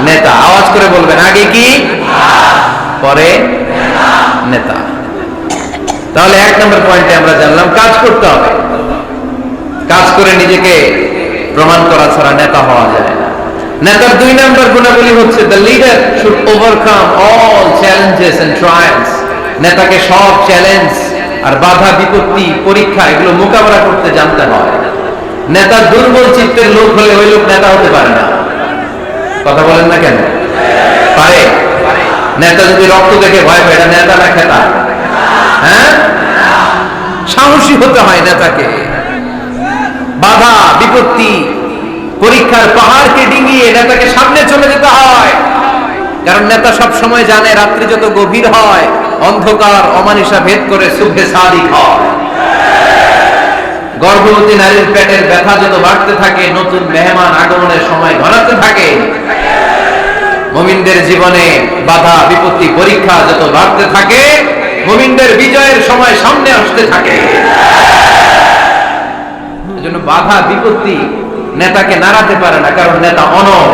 নেতা। আওয়াজ করে বলবেন, আগে কি পরে নেতা। তাহলে 1 নম্বর পয়েন্টে আমরা জানলাম কাজ করতে হবে, কাজ করে নিজেকে প্রমাণ করা ছাড়া নেতা হওয়া যায় না। নেতার 2 নম্বর গুণাবলী হচ্ছে the leader should overcome all challenges and trials. নেতাকে সব চ্যালেঞ্জ আর বাধা বিপত্তি পরীক্ষা এগুলো মোকাবেলা করতে জানতে হয়। নেতা দুর্বল চিত্তের লোক হলে ওই লোক নেতা হতে পারে না। কথা বলেন না কেন? পারে? নেতা যদি রক্ত দেখে ভয় পায়, এটা নেতা না খেতা? হ্যাঁ, সাহসী হতে হয় নেতাকে। বাধা বিপত্তি পরীক্ষার পাহাড়কে ডিঙিয়ে নেতাকে সামনে চলে যেতে হয়। কারণ নেতা সব সময় জানে রাত্রি যত গভীর হয়, অন্ধকার অমানিসা ভেদ করে সুবহে সাদিক হয়। গর্ভবতী নারীর পেটের ব্যথা যত বাড়তে থাকে, নতুন মেহমান আগমনের সময় ঘনাতে থাকে। মুমিনদের জীবনে বাধা বিপত্তি পরীক্ষা যত বাড়তে থাকে, মুমিনদের বিজয়ের সময় সামনে আসতে থাকে। এজন্য বাধা বিপত্তি নেতাকে নাড়াতে পারে না, কারণ নেতা অনড়।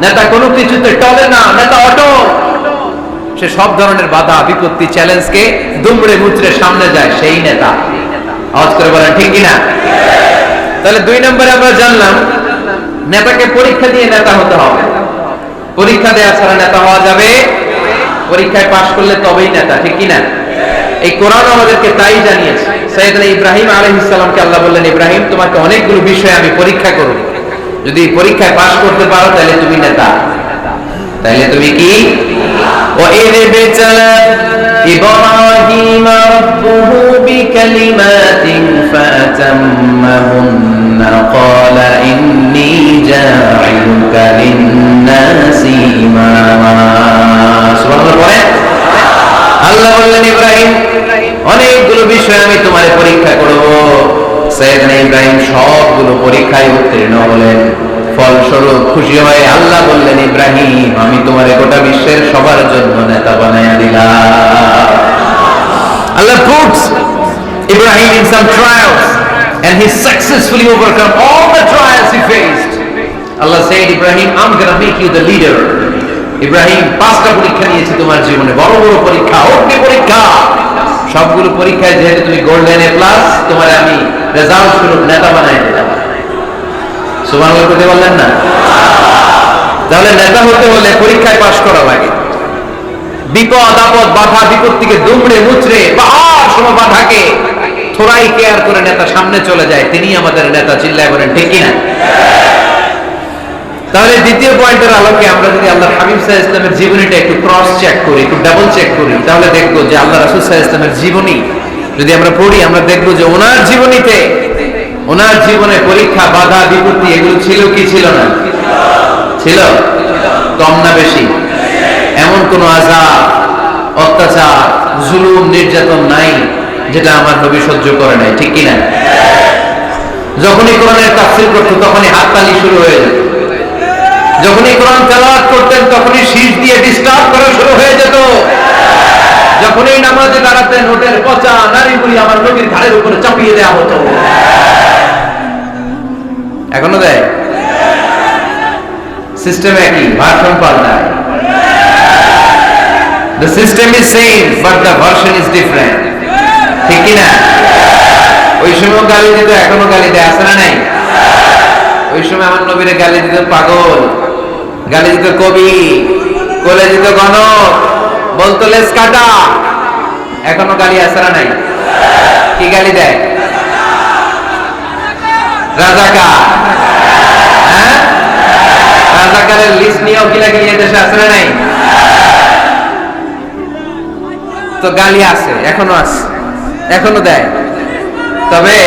নেতা কোনো কিছুতে টলে না, নেতা অটল। সে সব ধরনের বাধা বিপত্তি চ্যালেঞ্জকে দুমড়ে মুচড়ে সামনে যায়, সেই নেতা। আওয়াজ করে বলেন ঠিক কিনা? তাহলে 2 নম্বরে আমরা জানলাম নেতাকে পরীক্ষা দিয়ে নেতা হতে হবে। পরীক্ষা দেওয়া ছাড়া নেতা হওয়া যাবে? পরীক্ষায় পাশ করলে তবেই নেতা, ঠিক কিনা? এই কোরআন আমাদেরকে তাই জানিয়েছে। সাইয়েদনা ইব্রাহিম আলাইহিস সালামকে আল্লাহ বললেন, ইব্রাহিম তোমাকে অনেকগুলো বিষয় আমি পরীক্ষা করব, যদি পরীক্ষায় পাশ করতে পারো তাহলে তুমি নেতা। তাহলে তুমি কি? وَإِذِ ابْتَلَى إِبْرَاهِيمَ رَبُّهُ بِكَلِمَاتٍ فَأَتَمَّهُنَّ قَالَ إِنِّي جَاعِلُكَ لِلنَّاسِ إِمَامًا। সুবহানাল্লাহ। আল্লাহ বললেন, ইব্রাহিম অনেকগুলো বিষয় আমি তোমার পরীক্ষা করব। সাইয়েদনা ইব্রাহিম সবগুলো পরীক্ষায় উত্তীর্ণ হলেন। ফলস্বরূপ খুশি হয়ে আল্লাহ বললেন, ইব্রাহিম আমি তোমার গোটা বিশ্বের সবার জন্য নেতা বানায়া দিলাম। Allah puts Ibrahim in some trials and he successfully overcome all the trials he faced. Allah said, Ibrahim, I'm going to make you the leader. Ibrahim 5টা পরীক্ষা নিয়েছি তোমার জীবনে, বড় বড় পরীক্ষা, অগ্নি পরীক্ষা। সবগুলো পরীক্ষায় যেহেতু তুমি গোল্ডেন A+, তোমার আমি রেজাল্ট স্বরূপ নেতা বানাই দিলাম। সুবহানাল্লাহ করতে বললেন না? তাহলে নেতা হতে হলে পরীক্ষায় পাশ করা লাগে। বিপদ আপদ বাধা বিপত্তিকে দুমড়ে মুচড়ে পাহাড় সম বাধাকে থোড়াই কেয়ার করে নেতা সামনে চলে যায়, তিনি আমাদের নেতা। চিল্লায় বলেন ঠিক কিনা? তাহলে দ্বিতীয় পয়েন্টের আলোকে আমরা যদি আল্লাহর হাবিব সাল্লাল্লাহু আলাইহি ওয়াসাল্লামের জীবনীটা একটু ক্রস চেক করি, একটু ডাবল চেক করি, তাহলে দেখবো যে আল্লাহ রাসূল সাল্লাল্লাহু আলাইহি ওয়াসাল্লামের জীবনী যদি আমরা পড়ি, আমরা দেখবো যে ওনার জীবনীতে, ওনার জীবনে পরীক্ষা বাধা বিপত্তি এগুলো ছিল কি ছিল না? ছিল। কম না বেশি? এমন কোন আযাব অত্যাচার জুলুম নির্যাতন নাই যেটা আমার নবী সহ্য করে নাই, ঠিক কিনা? যখনই কোরআনের তাফসীর করতেন তখনই হাততালি শুরু হয়ে যেত, যখনই কোরআন তেলাওয়াত করতেন তখনই শীষ দিয়ে ডিস্টার্ব করা শুরু হয়ে যেত, যখনই নামাজে দাঁড়াতেন হোটেল পচা নারীগুলি আমার নবীর ঘাড়ের উপরে চাপিয়ে দেওয়া হতো। এখনো দেয়? সিস্টেম একই, ভার্সন পাল্টায়। The system is same but the version is different, ঠিক কি না? ওই সময় গালি দিত, এখনো গালি দেয়, আছে না নাই? ওই সময় আমার নবীরে গালি দিত পাগল, গালি দিত কবি, কোলে দিত গণক, বলতো লেস কাটা। এখনো গালি আছে না নাই? কি গালি দেয়? রাজাকার। হ্যাঁ, রাজাকারের লিস্ট নিয়েও গিলাগিলি দেশে আছে না নাই? তো গালি আছে, এখনো আছে, এখনো দেয়। তবে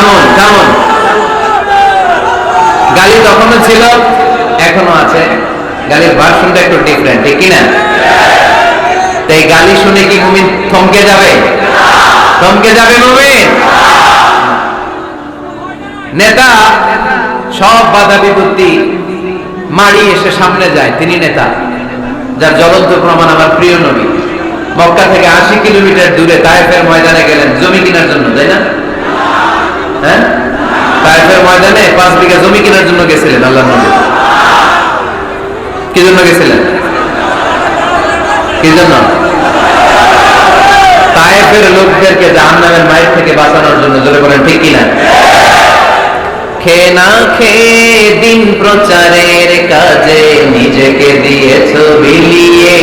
কামন কামন। গালি তখনও ছিল, এখনো আছে, গালির ভার্সনটা একটু ডিফারেন্ট, ঠিক কিনা? তাই গালি শুনে কি মুমিন থমকে যাবে? থমকে যাবে মুমিন? নেতা সব বাধা বিপত্তি মারি এসে সামনে যায়, তিনি নেতা, যার জ্বলন্ত প্রমাণ আমার প্রিয় নবী। মক্কা থেকে 80 কিলোমিটার দূরে তায়েফের ময়দানে গেলেন জমি কেনার জন্য, তাই না? হ্যাঁ, তায়েফের ময়দানে 5 বিঘা জমি কেনার জন্য গেছিলেন আল্লাহর নবী। কি জন্য গেছিলেন? কি জন্য? তায়েফের লোকদেরকে জাহান্নামের মাইর থেকে বাঁচানোর জন্য। জোরে বলেন ঠিক কিনা? খেয়ে না খেয়ে দিন প্রচারের কাজে নিজেকে দিয়েছো বিলিয়ে,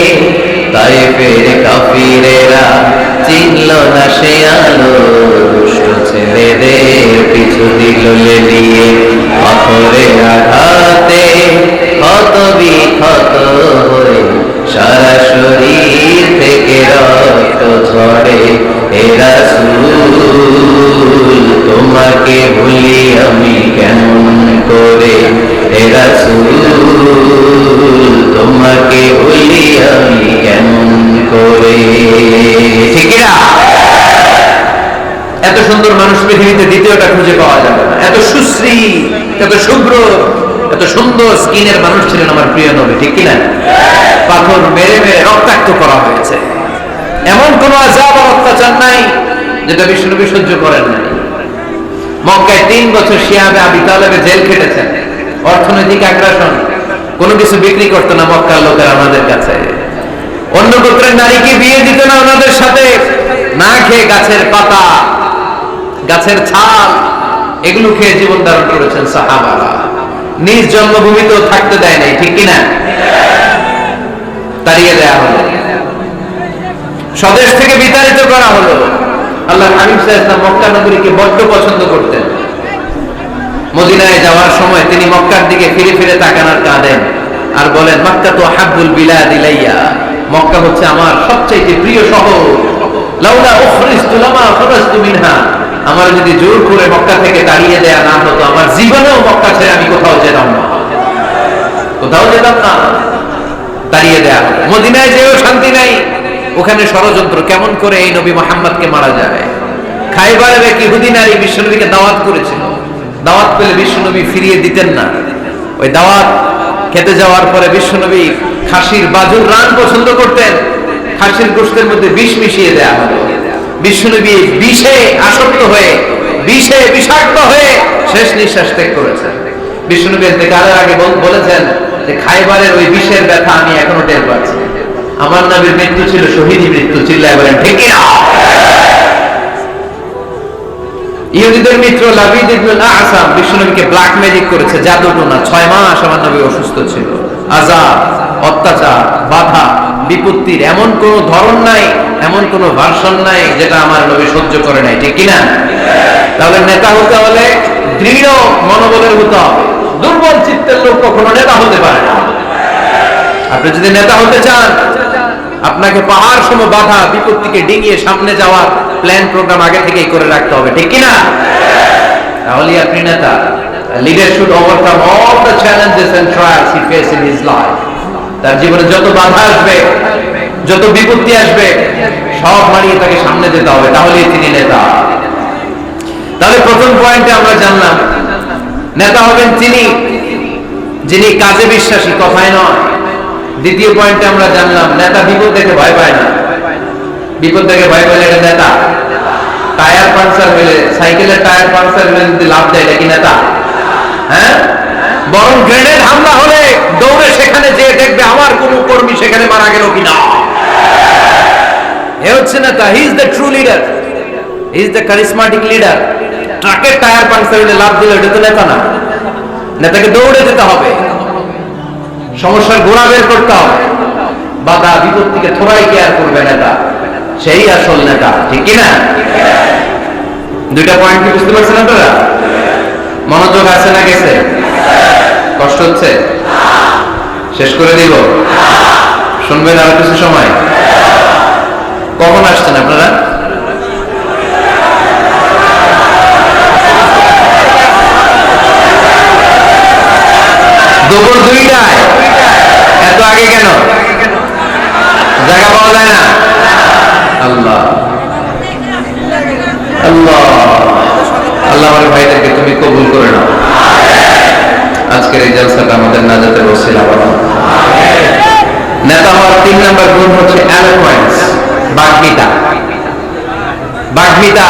তায়েফের কাফিরেরা চিনল না সে আলো, দুষ্ট ছেলেদের পিছু দিল লেলিয়ে, পাথরের আঘাতে ক্ষত বিক্ষত হয়ে সারা শরীর থেকে রক্ত ঝরে। হে রাসূল তোমাকে ভুলি আমি কেমন করে, হে রাসূল তোমাকে ভুলি আমি কেমন করে। ঠিক না? এত সুন্দর মানুষ পৃথিবীতে দ্বিতীয়টা খুঁজে পাওয়া যাবে না। এত সুশ্রী, এত শুভ্র, এত সুন্দর স্কিনের মানুষ ছিলেন আমার প্রিয় নবী, ঠিক কিনা? পাথর মেরে মেরে রক্তাক্ত করা হয়েছে, এমন কোন আযাব আর অত্যাচার নাই যেটা বিশ্বনবী সহ্য করেন নাই। মক্কায় 3 বছর শিয়াবে আবি তালেবে জেল খেটেছেন, অর্থনৈতিক আগ্রাসন, কোনো কিছু বিক্রি করতো না মক্কার লোকেরা আমাদের কাছে। অন্য গোত্রের নারীকে বিয়ে দিত না ওনাদের সাথে, না খেয়ে গাছের পাতা, গাছের ছাল, এগুলো খেয়ে জীবন ধারণ করেছেন সাহাবারা। নিজ জন্মভূমিতেও থাকতে দেয় নাই, ঠিক কিনা? তাড়িয়ে দেয়া হলো, স্বদেশ থেকে বিতাড়িত করা হলো। আল্লাহ হাবিব সাল্লাল্লাহু আলাইহি ওয়াসাল্লাম মক্কা নগরীকে বড্ড পছন্দ করতেন। মদিনায় যাওয়ার সময় তিনি মক্কার দিকে ফিরে ফিরে তাকান আর কাঁদেন আর বলেন, মক্কা তো হাব্বুল বিলাদ ইলাইয়া, মক্কা হচ্ছে আমার সবচেয়ে প্রিয় শহর। লাউলা উখরিজতু লামা খরাজতু মিনহা, আমার যদি জোর করে মক্কা থেকে তাড়িয়ে দেয়া না হতো, আমার জীবনেও মক্কা ছেড়ে আমি কোথাও যেতাম না, কোথাও যেতাম না। তাড়িয়ে দেয়া হলো। মদিনায় যেও শান্তি নাই, ওখানে ষড়যন্ত্র, কেমন করে এই নবী মুহাম্মদকে মারা যায়। খাইবারের এক ইহুদি নারী বিশ্বনবীকে দাওয়াত করেছিল, দাওয়াত পেলে বিশ্বনবী ফিরিয়ে দিতেন না। ওই দাওয়াত খেতে যাওয়ার পরে বিশ্বনবী খাসির বাজুর রান পছন্দ করতেন, খাসির গোশতের মধ্যে বিষ মিশিয়ে দেয়া হলো। বিশ্বনবী বিষে আসক্ত হয়ে, বিষে বিষাক্ত হয়ে শেষ নিঃশ্বাস ত্যাগ করেছেন। বিশ্বনবী ইন্তেকালের আগে বলেছেন যে খাইবারের ওই বিষের ব্যথা আমি এখনো টের পাচ্ছি। আমার নবীর মৃত্যু ছিল শহীদি মৃত্যু, চিল্লায় বলেন ঠিক না? ইহুদিদের মিত্র লাবিদ ইবনুল আ'সাম বিশ্বনবীকে ব্ল্যাক ম্যাজিক করেছে, জাদু টোনা। 6 মাস আমার নবী অসুস্থ ছিল। আযাব, অত্যাচার, বাধা, বিপত্তির এমন কোন ধরন নাই, এমন কোন ভার্সন নাই যেটা আমার নবী সহ্য করে নাই, ঠিক কিনা? তাহলে নেতা হতে হলে দৃঢ় মনোবলের হতে হবে। দুর্বল চিত্তের লোক কখনো নেতা হতে পারে না। আপনি যদি নেতা হতে চান, আপনাকে পাহাড় সম বাধা বিপত্তিকে ডিঙিয়ে সামনে যাওয়ার প্ল্যান প্রোগ্রাম আগে থেকেই করে রাখতে হবে, ঠিক কিনা? তাহলে আপনি নেতা। Leader should overcome all the challenges and trials he face in his life. তার জীবনে যত বাধা আসবে, যত বিপত্তি আসবে, সব মারিয়ে তাকে সামনে যেতে হবে, তাহলেই তিনি নেতা। তাহলে প্রথম পয়েন্টে আমরা জানলাম নেতা হবেন তিনি যিনি কাজে বিশ্বাসী, কথায় নয়। দ্বিতীয় পয়েন্টে আমরা জানলাম নেতা বিপদ দেখে ভয় পায় না। বিপদ দেখে ভয় পেলে এটা নেতা? টায়ার পাংচার হলে, সাইকেলের টায়ার পাংচার হলে যদি লাভ দেয়, এটা কি নেতা? হ্যাঁ, বরং গ্রেনেড হামলা হলে দৌড়ে সেখানে যেয়ে দেখবে আমার কোন কর্মী সেখানে মারা গেল কিনা। এ হচ্ছে নেতা। He is the true leader, he is the charismatic leader. ট্রাকের টায়ার পাংচার হলে লাভ দিলে এটা তো নেতা না। নেতাকে দৌড়ে যেতে হবে, সমস্যার গোড়া বের করতে হবে, বাধা বিপত্তিকে থোড়াই কেয়ার করবে নেতা, সেই আসল নেতা, ঠিক কিনা? দুইটা পয়েন্ট কি বুঝতে পারছেন আপনারা? মনোযোগ আছে না গেছে? কষ্ট হচ্ছে? শেষ করে দিব? শুনবেন আরো কিছু সময়? কখন আসছেন আপনারা? দুপুর 2টায়? এত আগে কেন? জায়গা পাওয়া যায় না? আল্লাহ আল্লাহ আল্লাহ আমার ভাইদেরকে তুমি কবুল করে নাও। আজকের এই জলসাটা আমাদের নাজাতের ওসিলা বানাও। নেতা হওয়ার 3 নম্বর গুণ হচ্ছে এলোকোয়েন্স, বাগ্মিতা। বাগ্মিতা,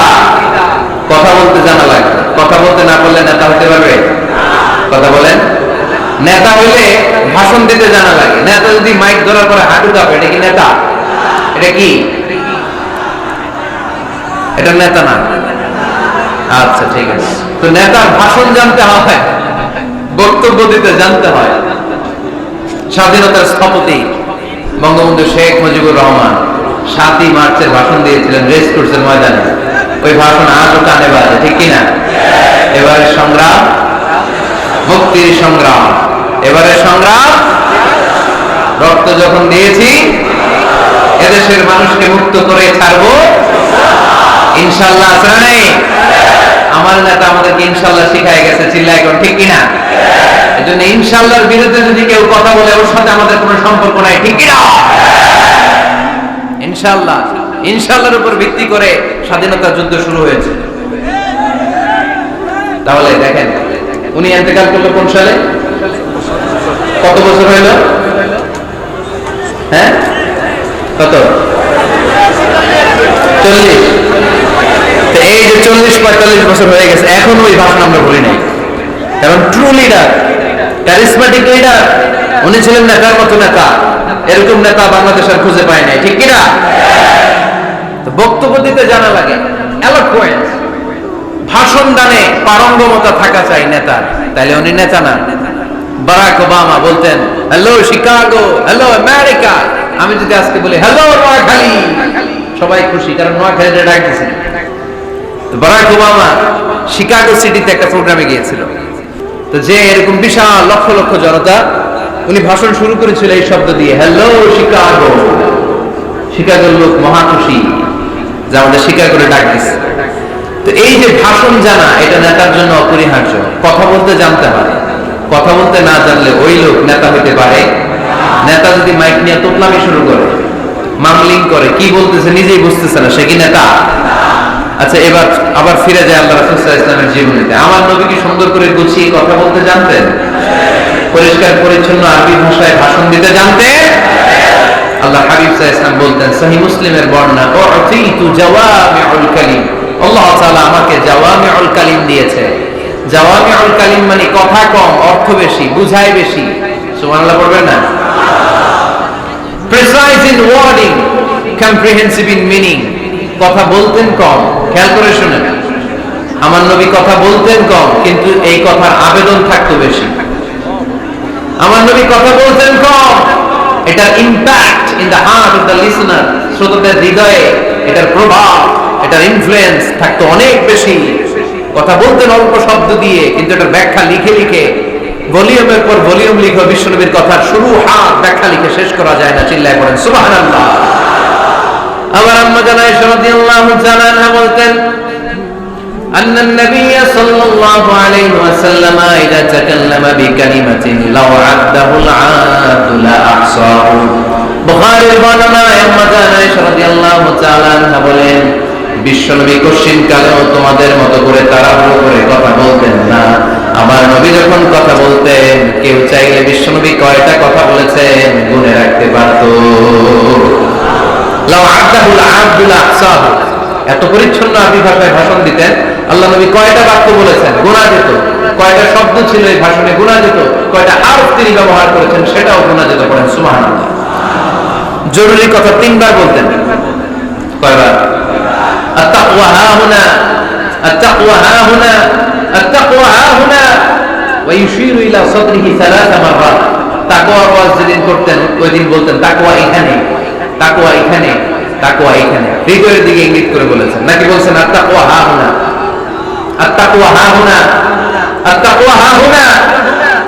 কথা বলতে জানা লাগবে। কথা বলতে না পারলে নেতা হতে পারবে? কথা বলেন। নেতা হইলে ভাষণ দিতে জানা লাগে। নেতা যদি মাইক ধরার পরে হাঁটু কাঁপে, এটা কি নেতা? এটা কি? এটা নেতা না। আচ্ছা ঠিক আছে। তো নেতার ভাষণ জানতে হয়, বক্তব্য দিতে জানতে হয়। স্বাধীনতার স্থপতি বঙ্গবন্ধু শেখ মুজিবুর রহমান 7ই মার্চের ভাষণ দিয়েছিলেন রেস কোর্সের ময়দানে। ওই ভাষণ আজও কানে বাজে, ঠিক কিনা? এবারে সংগ্রাম, মুক্তির সংগ্রাম। এবারে সংগ্রাম, রক্ত যখন দিয়েছি এদেশের মানুষকে মুক্ত করে ছাড়বো ইনশাআল্লাহ। আছে নাই? আমার নেতা আমাদেরকে ইনশাআল্লাহ শিখাই গেছে, চিল্লায় কোন, ঠিক কিনা? এজন্য ইনশাআল্লাহর বিরুদ্ধে যদি কেউ কথা বলে ওর সাথে আমাদের কোনো সম্পর্ক নাই, ঠিক কিনা? ইনশাআল্লাহ, ইনশাআল্লাহর উপর ভিত্তি করে স্বাধীনতা যুদ্ধ শুরু হয়েছে। তাহলে দেখেন, উনি ইন্তেকাল করলো কোন সালে? কত বছর হইল? হ্যাঁ, কত? 40। এই যে 40-45 বছর হয়ে গেছে, এখন ওই ভাষণ আমরা বলি নাই। কারণ ট্রু লিডার, ক্যারিসমেটিক লিডার, উনি ছিলেন নেতার মতো নেতা। এরকম নেতা বাংলাদেশ আর খুঁজে পায় নাই, ঠিক কিনা? বক্তব্য দিতে জানা লাগে, এলোকোয়েন্স, ভাষণ দানে পারঙ্গমতা থাকা চাই নেতার, তাইলে উনি নেতা না। বারাক ওবামা বলতেন হ্যালো শিকাগো, হ্যালো আমেরিকা। আমি যদি আজকে বলি হ্যালো নোয়াখালী, সবাই খুশি, কারণ নোয়াখালীতে ডাক দিয়েছেন। বারাক ওবামা শিকাগো সিটিতে একটা প্রোগ্রামে গিয়েছিল। তো যে এরকম বিশাল লক্ষ লক্ষ জনতা, উনি ভাষণ শুরু করেছিল এই শব্দ দিয়ে, হ্যালো শিকাগো। শিকাগোর লোক মহা খুশি যে আমাদের শিকাগোরে ডাক দিচ্ছে। তো এই যে ভাষণ জানা, এটা নেতার জন্য অপরিহার্য। কথা বলতে জানতে হয়। কথা বলতে না জানলে ওই লোক নেতা হইতে পারে? নেতা যদি মাইক নিয়ে তোতলামি শুরু করে, মামলিং করে, কি বলতেছে নিজেই বুঝতেছে না, সে কি নেতা? আচ্ছা, এবার আবার ফিরে যায় আল্লাহ রাসূল সাল্লাল্লাহু আলাইহি ওয়াসাল্লামের জীবনীতে। আমার নবী কি সুন্দর করে গুছিয়ে কথা বলতে জানতেন? পরিষ্কার পরিচ্ছন্ন আরবি ভাষায় ভাষণ দিতে জানতেন? আল্লাহ হাবিব সাল্লাল্লাহু আলাইহি ওয়াসাল্লাম বলতেন, সহিহ মুসলিমের বর্ণনা, উতিতু জাওয়ামিউল কালিম, আল্লাহ তাআলা আমাকে জাওয়ামিউল কালিম দিয়েছে। জাওয়ামিউল কালিম মানে কথা কম, অর্থ বেশি, বুঝায় বেশি। সুবহানাল্লাহ পড়বেন না? Precise in wording, comprehensive in meaning. কথা বলতেন কম, খেয়াল করে শুনেন, আমার নবী কথা বলতেন কম, কিন্তু এই কথার আবেদন থাকতো বেশি। আমার নবী কথা বলতেন কম, এটার impact in the heart of the listener, শ্রোতাদের হৃদয়ে এটার প্রভাব, এটার ইনফ্লুয়েন্স থাকতো অনেক বেশি। কথা বলতেন অল্প শব্দ দিয়ে, কিন্তু এটার ব্যাখ্যা লিখে লিখে, ভলিউমের পর ভলিউম লিখে বিশ্বনবীর কথার শুরু হাত ব্যাখ্যা লিখে শেষ করা যায় না। চিল্লায় পড়েন সুবহানাল্লাহ। আবার আম্মা জানা আয়েশা রাদিয়াল্লাহু তাআলা আনহা বলতেন, আন্নান নবী সাল্লাল্লাহু আলাইহি ওয়াসাল্লাম ইযা তাকাল্লামা বিকালিমাতিন লাউ আদাহুল আদু লা আহসাহু। বুখারীর বর্ণনা, আম্মা জানা আয়েশা রাদিয়াল্লাহু তাআলা আনহা বলেন, বিশ্বনবী কোশ্চিন কালেও তোমাদের মতো করে তাড়াহুড়ো করে কথা বলতেন না। আমার নবী যখন কথা বলতেন, কেউ চাইলে বিশ্বনবী কয়টা কথা বলেছেন গুনে রাখতে পারত। লাউ আদাহুল আদু লা আহসাহু, এত পরিচ্ছন্ন আরবি ভাষায় ভাষণ দিতেন। আল্লাহ নবী কয়টা বাক্য বলেছেন গোনা যেত, কয়টা শব্দ ছিল এই ভাষণে গোনা যেত, কয়টা আরব তিনি ব্যবহার করেছেন সেটাও গোনা যেত। পড়েন সুবহানাল্লাহ। জরুরি কথা 3 বার বলতেন। কয়বার? আত-তাকওয়া হাহুনা, আত-তাকওয়া হাহুনা, আত-তাকওয়া হাহুনা, ওয়া ইউশিরু ইলা সাদরিহি 3 মাররাত। তাকওয়ার ওয়াজ যেদিন করতেন ওই দিন বলতেন তাকওয়া এখানে, তাকওয়া এখানে, তাকওয়া এখানে, হৃদয়ের দিকে ইঙ্গিত করে বলেছেন। নাকি বলছেন আত-তাকওয়া হাহুনা, আত-তাকওয়া হাহুনা, আত-তাকওয়া হাহুনা?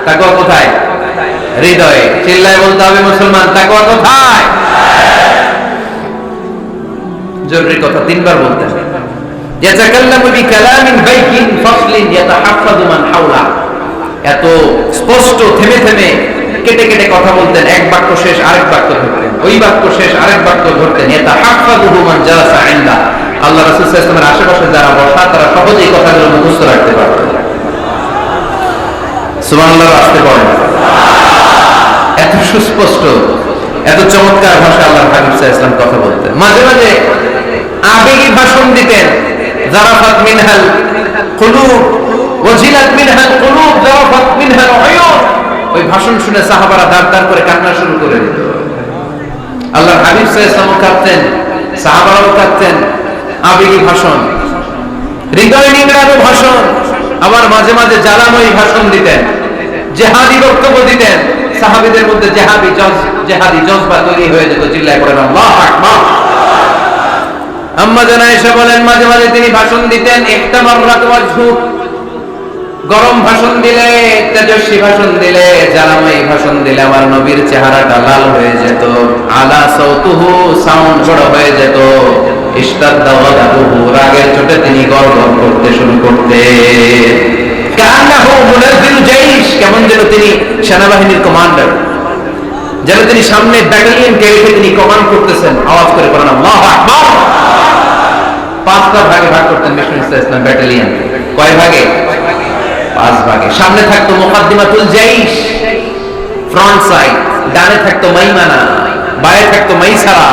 তাকওয়া কোথায়? হৃদয়ে। চিল্লায় বলতে হবে মুসলমান, তাকওয়া কোথায়? জরুরি কথা 3 বার বলতেন। ইয়াতাকাল্লামু বিকালামিন বাইকিন ফাসলিন ইয়াতাহাফাযু মান হাওলা। এত স্পষ্ট, থেমে থেমে কেটে কেটে কথা বলতেন, এক বাক্য শেষ আরেক বাক্য ধরতেন, ওই বাক্য শেষ আরেক বাক্য ধরতেন। এটা হাফাযুহু মান জালাসা ইনদা, আল্লাহ রাসূল সাল্লাল্লাহু আলাইহি ওয়াসাল্লামের আশেপাশে যারা বসা তারা সহজেই কথাগুলো মুখস্থ রাখতে পারত। সুবহানাল্লাহ, আসতে পারেন। এত সুস্পষ্ট, এত চমৎকার ভাষা আল্লাহর হাবিব সাল্লাল্লাহু আলাইহি ওয়াসাল্লাম কথা বলতেন। মাঝে মাঝে আবেগী ভাষণ দিতেন, জারাফাত মিনহাল কুলুব ওয়াজিলাত মিনহাল কুলুব জারাফাত মিনহাল উয়ুন। ওই ভাষণ শুনে সাহাবারা দাঁড় দাঁড় করে কান্না শুরু করে দিত। আল্লাহর হাবিব সাল্লাল্লাহু আলাইহি ওয়াসাল্লাম কাঁদতেন, সাহাবারাও কাঁদতেন। আবেগী ভাষণ, হৃদয় নিংড়ানো ভাষণ, আবার মাঝে মাঝে জ্বালাময়ী ভাষণ দিতেন, জিহাদি বক্তব্য দিতেন। সাহাবীদের মধ্যে জিহাদি জজবা তৈরি হয়ে যেত। চিল্লায় পড়েন আল্লাহু আকবার। আম্মা জানা আয়েশা বলেন, মাঝে মাঝে তিনি ভাষণ দিতেন, ইহতামাররাত ওয়াজহু, গরম ভাষণ দিলে, তেজস্বী ভাষণ দিলে, জ্বালাময়ী ভাষণ দিলে আমার নবীর চেহারাটা লাল হয়ে যেত। আলা সাউতুহু, সাউন্ড বড় হয়ে যেত। ইশতাদ্দা গাদাবুহু, রাগের চোটে তিনি গড়গড় করতে শুরু করতেন। কান্নাহু মুনাজ্জিল জাইশ, কেমন যেন তিনি সেনাবাহিনীর কমান্ডার, যেন তিনি সামনে ব্যাটালিয়নকে রেখে তিনি কমান্ড করতেছেন। আওয়াজ করে বলেন আল্লাহু আকবার। 5টা ভাগে ভাগ করতেন বিষ্ণু ইসলাম ব্যাটালিয়ন। কয় ভাগে? 5 ভাগে। সামনে থাকতো মুকাদ্দিমাতুল জাইশ, ফ্রন্ট সাইড। ডানে থাকতো মাইমানা, বায়ে থাকতো মাইসারা,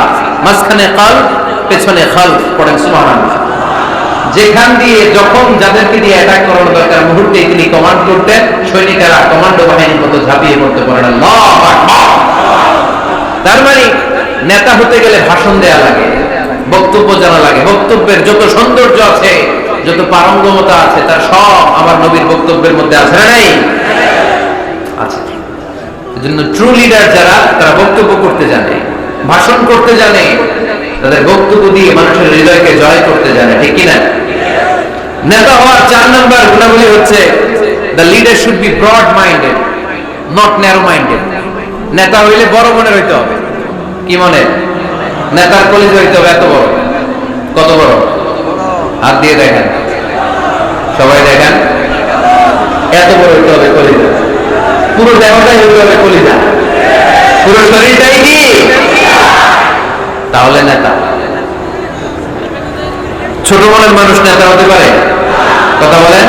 মাঝখানে কলব, পেছনে খালফ। পড়েন সুবহানাল্লাহ। যেখান দিয়ে যখন যাদেরকে দিয়ে অ্যাটাক করানো দরকার মুহূর্তে তিনি কমান্ড করতেন, সৈনিকেরা কমান্ডো বাহিনীর মতো ঝাঁপিয়ে পড়তে পারেন। আল্লাহু আকবার। তার মানে নেতা হতে গেলে ভাষণ দেয়া লাগে, বক্তব্য জানা লাগে। বক্তব্যের যত সৌন্দর্য আছে, যত পারঙ্গমতা আছে, তার সব আমার নবীর বক্তব্যের মধ্যে আছে না নাই? আছে। এজন্য ট্রু লিডার যারা, তারা বক্তব্য করতে জানে, ভাষণ করতে জানে, তাদের বক্তব্য দিয়ে মানুষের হৃদয়কে জয় করতে জানে, ঠিক কিনা? নেতা হওয়ার 4 নাম্বার গুণাবলী হচ্ছে, the leader should be broad minded, not narrow minded. নেতা হইলে বড় মনের হইতে হবে। কি মনে? নেতার কলিজা হইতে হবে এত বড়। কত বড়? হাত দিয়ে দেখেন, সবাই দেখেন, এত বড় হইতে হবে কলিজা। পুরো দেহটাই হইতে হবে কলিজা, পুরো শরীরটাই কি? তাহলে নেতা। ছোট মনের মানুষ নেতা হতে পারে? কথা বলেন।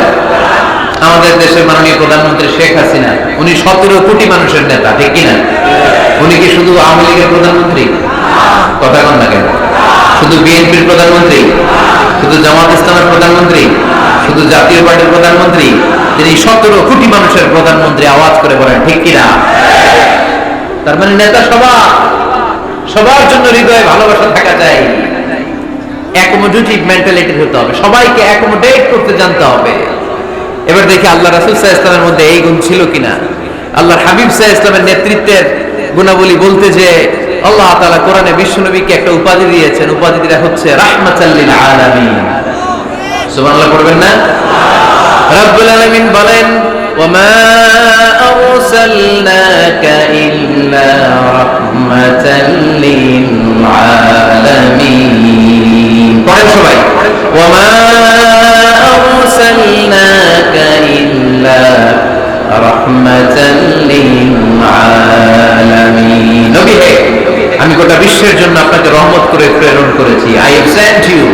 আমাদের দেশের মাননীয় প্রধানমন্ত্রী শেখ হাসিনা, উনি 17 কোটি মানুষের নেতা, ঠিক কিনা? উনি কি শুধু আওয়ামী লীগের প্রধানমন্ত্রী? কথা কন না কেন? শুধু বিএনপির প্রধানমন্ত্রী? শুধু জামাত ইসলামের প্রধানমন্ত্রী? শুধু জাতীয় পার্টির প্রধানমন্ত্রী? তিনি 17 কোটি মানুষের প্রধানমন্ত্রী। আওয়াজ করে বলেন ঠিক কিনা? তার মানে নেতা সবার জন্য হৃদয়ে ভালোবাসা থাকা চাই। অ্যাকোমোডেটিভ মেন্টালিটি হতে হবে, সবাইকে অ্যাকোমোডেট করতে জানতে হবে। এবার দেখি আল্লাহ রাসূল সাল্লাল্লাহু আলাইহি ওয়াসাল্লামের মধ্যে এই গুণ ছিল কিনা। আল্লাহর হাবিব সাল্লাল্লাহু আলাইহি ওয়াসাল্লামের নেতৃত্বের গুণাবলী বলতে যে আল্লাহ তাআলা কোরআনে বিশ্বনবীকে একটা উপাধি দিয়েছেন। উপাধিটা হচ্ছে রাহমাতাল লিল আলামিন। সুবহানাল্লাহ পড়বেন না? রব্বুল আলামিন বলেন, ওয়ামা আরসালনাকা ইল্লা রাহমাতাল লিল আলামিন। পড়েন সবাই, ওয়ামা আরসালনাকা ইল্লা রাহমাতাল লিল আলামিন। নবী হে, আমি গোটা বিশ্বের জন্য আপনাকে রহমত করে প্রেরণ করেছি। I have sent you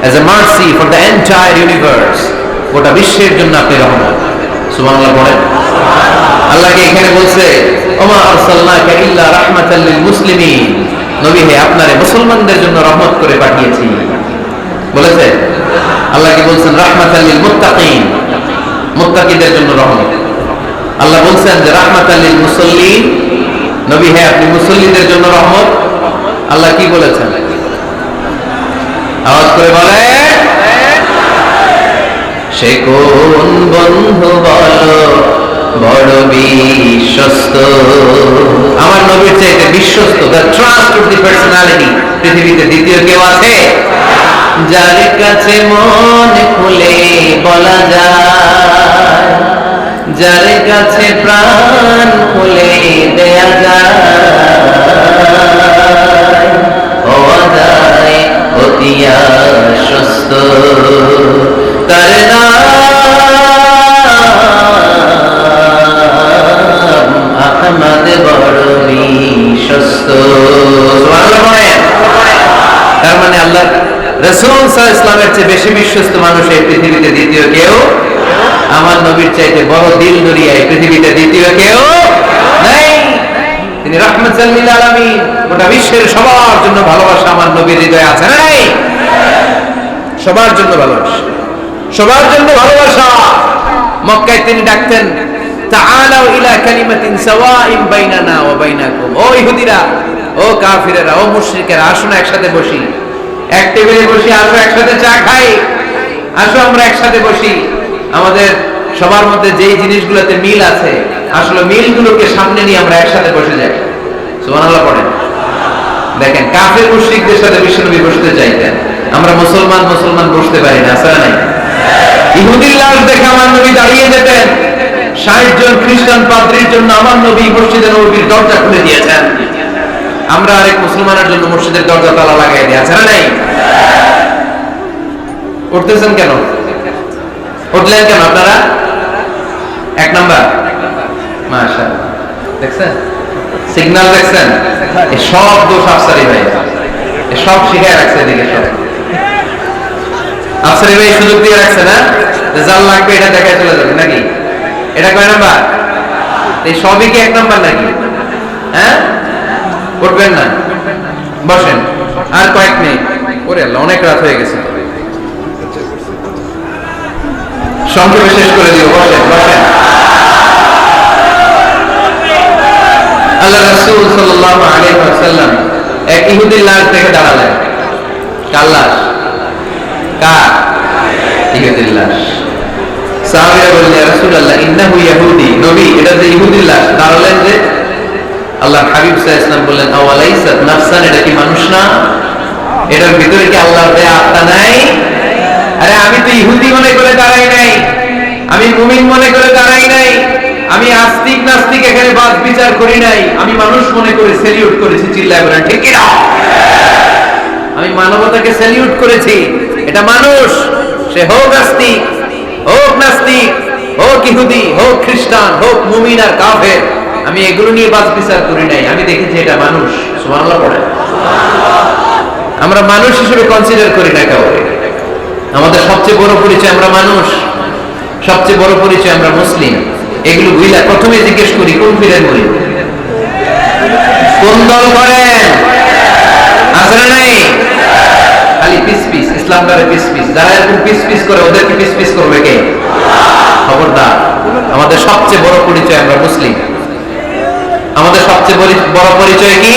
as a mercy for the entire universe. গোটা বিশ্বের জন্য আপনি রহমত। সুবহানাল্লাহ বলেন। আল্লাহকে এখানে বলছে, ওমা আরসালনাকা ইল্লা রাহমাতাল লিল মুসলিমিন। নবী হে, আপনারে মুসলমানদের জন্য রহমত করে পাঠিয়েছি বলেছে। আল্লাহকে বলছেন রাহমাতাল লিল মুত্তাকিন, মুত্তাকিদের জন্য রহমত। আল্লাহ বলছেন যে রাহমাতাল লিল মুসাল্লিন, নবী হে, আপনি মুসল্লিদের জন্য রহমত। আল্লাহ কি বলেছেন? আওয়াজ করে বলে, সে কোন বন্ধু বলো বড় বিশ্বস্ত। আমার নবীর চাইতে বিশ্বস্ত, the trust of the personality, পৃথিবীতে দ্বিতীয় কেউ আছে? যার কাছে মন খুলে বলা যায়, যার কাছে প্রাণ খুলে দেয়া যায়, হওয়া যায় অতি আশ্বস্ত। তার নাম সুবহানাল্লাহ বলেন। তার মানে আল্লাহ রাসূল সাল্লাল্লাহু আলাইহি ওয়াসাল্লামের চেয়ে বেশি বিশ্বস্ত মানুষ এই পৃথিবীতে দ্বিতীয় কেউ, আমার নবীর চাইতে বড় দিল দরিয়া এই পৃথিবীতে দ্বিতীয় কেউ নাই। তিনি রাহমাতুল লিল আলামিন, গোটা বিশ্বের সবার জন্য ভালোবাসা আমার নবীর হৃদয়ে আছে না নাই? সবার জন্য ভালোবাসা, সবার জন্য ভালোবাসা। মক্কায় তিনি ডাকতেন, তাআলাউ ইলা কালিমাতিন সাওয়াইন বাইনানা ওয়া বাইনাকুম। ও ইহুদিরা, ও কাফিরেরা, ও মুশরিকেরা, আসুন একসাথে বসি, এক টেবিলে বসি, আসো একসাথে চা খাই, আসো আমরা একসাথে বসি। আমাদের সবার মধ্যে যেই জিনিসগুলোতে মিল আছে, আসলে মিলগুলোকে সামনে নিয়ে আমরা একসাথে বসে যাই। সুবহানাল্লাহ পড়েন। দেখেন, কাফির মুশরিকদের সাথে বিশ্বনবী বসতে চাইতেন, আমরা মুসলমান বসতে পারি না, আছে না নাই? ইহুদির লাশ দেখে আমার নবী দাঁড়িয়ে যেতেন। 60 জন খ্রিস্টান পাদ্রীর জন্য আমার নবী মসজিদে নববীর দরজা খুলে দিয়েছেন। আমরা আরেক মুসলমানের জন্য মসজিদের দরজা তালা লাগাই দিই, আছে না নাই? উঠতেছেন কেন? উঠলেন কেন আপনারা? এক নাম্বার, মাশাআল্লাহ, দেখছেন সিগন্যাল, দেখছেন এই সব দোষ আফসারি ভাই, এই সব শিখায় রাখছে এদিকে, সব আফসারি ভাই সুযোগ দিয়ে রাখছে না, রেজাল্ট লাগবে এটা দেখায় চলে যাবে নাকি? এটা কয় নাম্বার? এই সবই কি এক নাম্বার নাকি? হ্যাঁ, উঠবেন না, বসেন, আর কয়েক মিনিট। ওরে আল্লাহ, অনেক রাত হয়ে গেছে, সংক্ষেপে শেষ করে দিও, বসেন বসেন। আল্লাহ রাসূল সাল্লাল্লাহু আলাইহি ওয়াসাল্লাম এক ইহুদির লাশ দেখে দাঁড়ালেন। কার লাশ? কার? ইহুদির লাশ। সাহাবীরা বললেন, ইয়া রাসূলুল্লাহ ইন্নাহু ইয়াহুদি, নবী এটা যে ইহুদির লাশ। দাঁড়ালেন যে, আল্লাহর হাবিব সাল্লাল্লাহু আলাইহি ওয়াসাল্লাম বললেন, আওয়ালাইসাত নাফসান, এটা কি মানুষ না? এটার ভিতরে কি আল্লাহর দেয়া আত্মা নাই? আরে আমি তো ইহুদি মনে করে দাঁড়াই নাই, আমি মুমিন মনে করে দাঁড়াই নাই, আমি আস্তিক নাস্তিক এখানে বাদ বিচার করি নাই, আমি মানুষ মনে করে সেলিউট করেছি। চিল্লায় বলেন ঠিক কি না? আমি মানবতাকে সেলিউট করেছি। এটা মানুষ, সে হোক আস্তিক, হোক নাস্তিক, হোক ইহুদি, হোক খ্রিস্টান, হোক মুমিন আর কাফের, আমি এগুলো নিয়ে বাদ বিচার করি নাই, আমি দেখেছি এটা মানুষ। সুবহানাল্লাহ পড়ে। আমরা মানুষ হিসেবে কনসিডার করি না কাউকে। আমাদের সবচেয়ে বড় পরিচয় আমরা মানুষ, সবচেয়ে বড় পরিচয় আমরা মুসলিম। এগুলো বুঝলা প্রথমে জিজ্ঞেস করি, কোন ফিরেন বলি, কোন দল করেন, আছে না নাই? খালি পিস পিস, ইসলাম করে পিস পিস। যারা এরকম পিস পিস করে, ওদেরকে পিস পিস করবে কে? খবরদার। আমাদের সবচেয়ে বড় পরিচয় আমরা মুসলিম। আমাদের সবচেয়ে বড় পরিচয় কি?